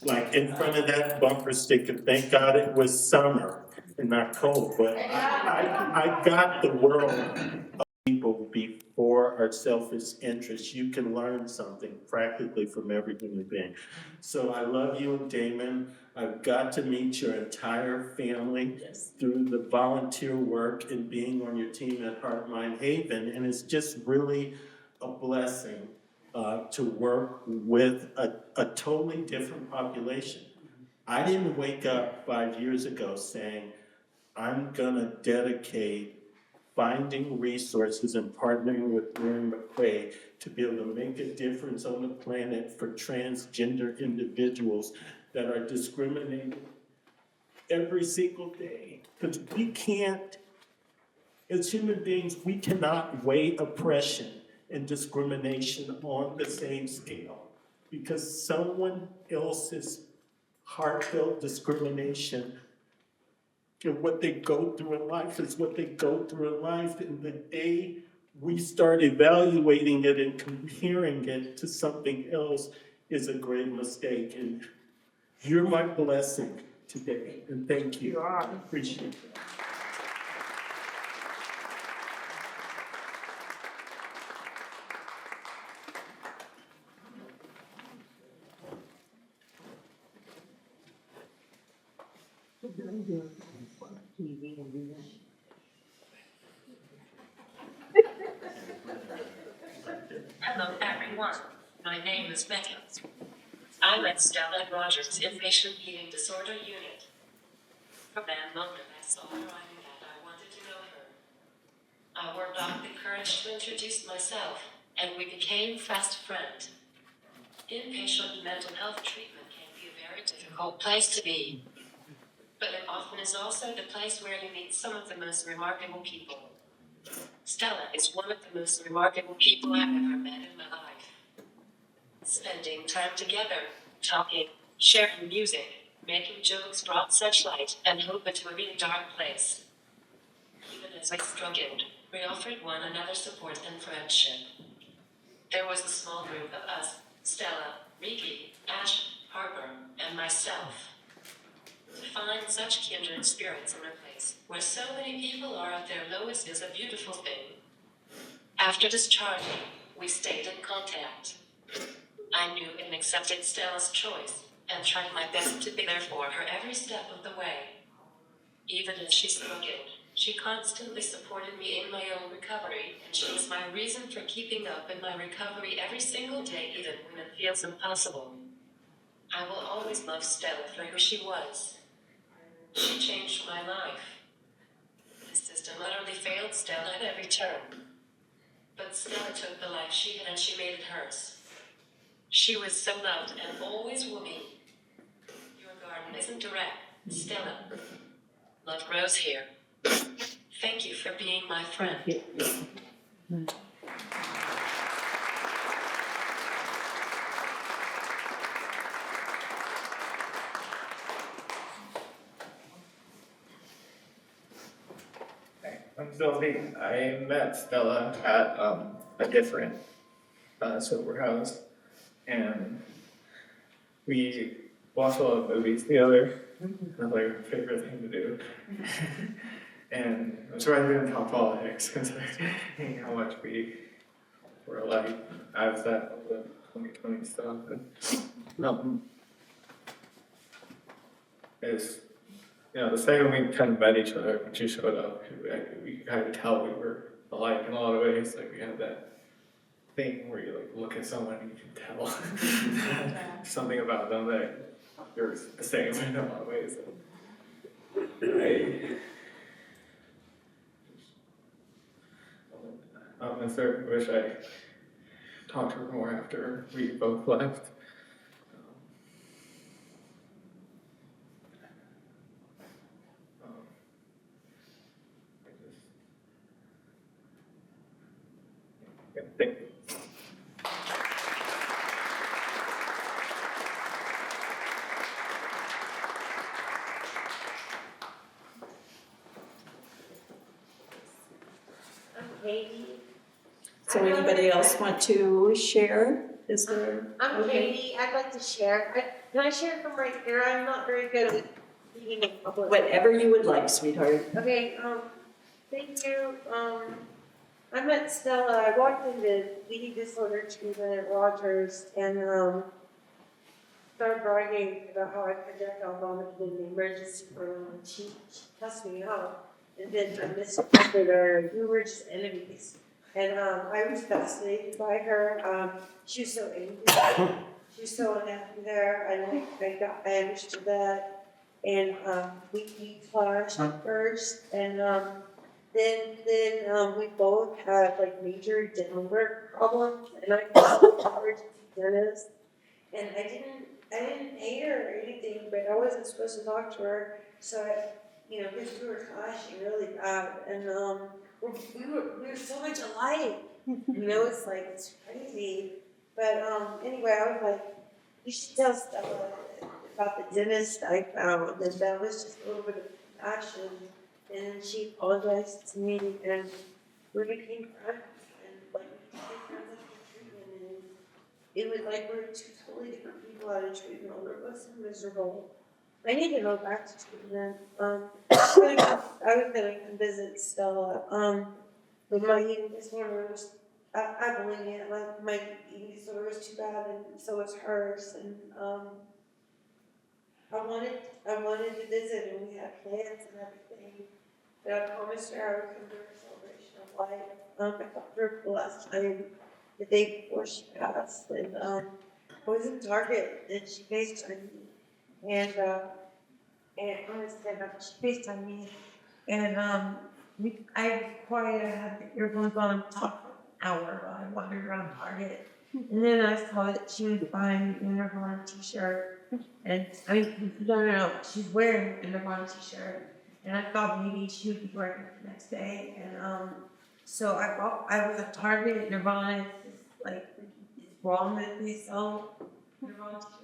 like in front of that bumper sticker. Thank God it was summer and not cold, but I got the world of people before our selfish interests. You can learn something practically from every human being. So I love you and Damon. I've got to meet your entire family through the volunteer work and being on your team at Heart Mind Haven. And it's just really a blessing to work with a totally different population. I didn't wake up 5 years ago saying, I'm gonna dedicate finding resources and partnering with Mary McQuay to be able to make a difference on the planet for transgender individuals that are discriminated every single day. Because we can't, as human beings, we cannot weigh oppression and discrimination on the same scale. Because someone else's heartfelt discrimination and what they go through in life is what they go through in life. And the day we start evaluating it and comparing it to something else is a grave mistake. And you're my blessing today. And thank you. I appreciate that. Hello everyone, my name is Becky. I'm at Stella Rogers' Inpatient Eating Disorder Unit. From that moment I saw her, I knew that I wanted to know her. I worked up the courage to introduce myself, and we became fast friends. Inpatient mental health treatment can be a very difficult place to be. But it often is also the place where you meet some of the most remarkable people. Stella is one of the most remarkable people I've ever met in my life. Spending time together, talking, sharing music, making jokes brought such light and hope into a really dark place. Even as we struggled, we offered one another support and friendship. There was a small group of us, Stella, Ricky, Ash, Harper, and myself. To find such kindred spirits in a place where so many people are at their lowest is a beautiful thing. After discharging, we stayed in contact. I knew and accepted Stella's choice and tried my best to be there for her every step of the way. Even as she struggled, she constantly supported me in my own recovery, and she was my reason for keeping up in my recovery every single day, even when it feels impossible. I will always love Stella for who she was. She changed my life. The system utterly failed Stella at every turn. But Stella took the life she had and she made it hers. She was so loved and always will be. Your garden isn't direct, Stella. Love grows here. Thank you for being my friend. I'm Sylvie. I met Stella at a different sober house, and we watched a lot of movies together. That's like our favorite thing to do. And I'm surprised we didn't talk politics because how much we were alike. I was at all the 2020 stuff, and it's, you know, the second we kind of met each other, when she showed up, we could kind of tell we were alike in a lot of ways. Like we had that thing where you like look at someone and you can tell something about them that you're the same in a lot of ways. I certainly wish I talked to her more after we both left. Thank you. I'm Katie. So anybody else want to share? Is there? I'm Katie. I'd like to share. Can I share from right here? I'm not very good at speaking in public. Whatever you would like, sweetheart. Okay, thank you. I met Stella. I walked into eating disorder treatment at Rogers and started bragging about how I project on vomited in the emergency room, and she cussed me out. And then I misinterpreted her. We were just enemies. And I was fascinated by her. She was so angry. She was so unhappy there, and I understood that. And we clashed first, and then we both had like major dental work problems, and I covered to dentist. And I didn't hate her or anything, but I wasn't supposed to talk to her. So because we were clashing really bad, and we were so much alike. It's like it's crazy. But anyway, I was like, you should tell Stella about the dentist I found, and that was just a little bit of passion. And then she apologized to me, and we became friends, and like we became friends after treatment, and it was like we're two totally different people out of treatment. We were both so miserable. I need to go back to treatment. I was gonna come visit Stella. But my eating disorder was, I believe it, like my eating disorder was too bad, and so was hers. And I wanted to visit, and we had plans and everything. But I promised her I would come to her celebration of life. I talked to her for the last time, the day before she passed, and I was in Target, and she FaceTimed me, and she FaceTimed me, and I had the earphones on, talked for an hour while I wandered around Target, and then I saw that she was buying a Nirvana t-shirt, and no, she's wearing a Nirvana t-shirt, and I thought maybe she would be wearing it the next day, and so I was at Target. Nirvana is like, it's wrong that they sell Nirvana t-shirts.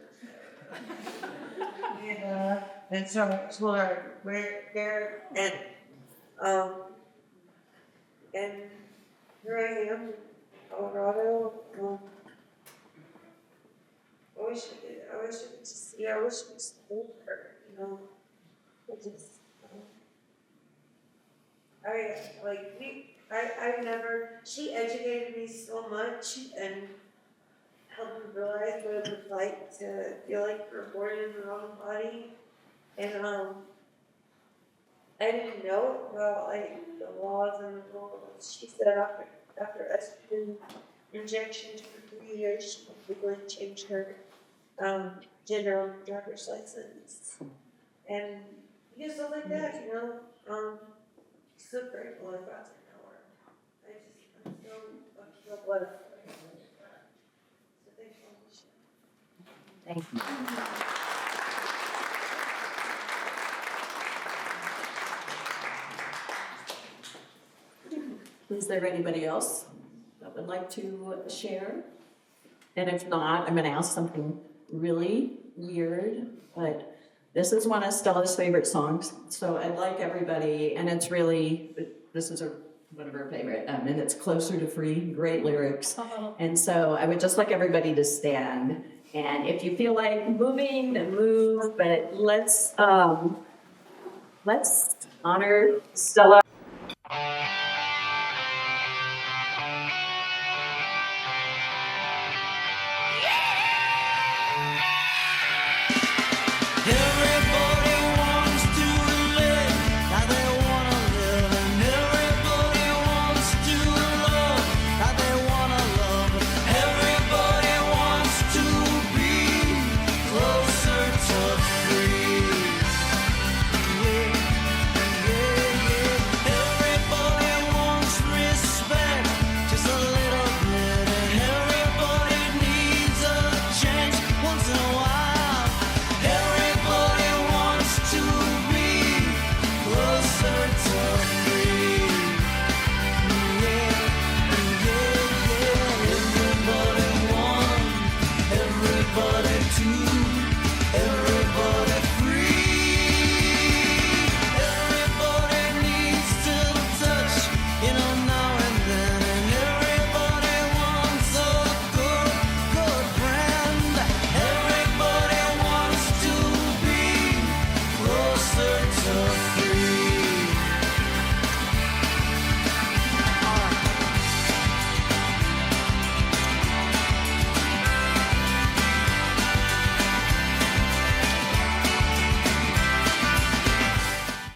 And so I told her where there, and here I am in Colorado. I wish I could just see her. I wish I could just hold her, she educated me so much and helped me realize what it was like to feel like you're born in the wrong body. And I didn't know about like the laws and the rules. She said after estrogen injections for 3 years, she completely changed her gender on her driver's license. And stuff like that, so grateful I got to know her. I'm so blessed. So thanks so much. Thank you. Is there anybody else that would like to share? And if not, I'm going to ask something really weird, but this is one of Stella's favorite songs. So I'd like everybody, and it's really, this is one of her favorite, and it's Closer to Free, great lyrics. And so I would just like everybody to stand. And if you feel like moving, then move, but let's honor Stella.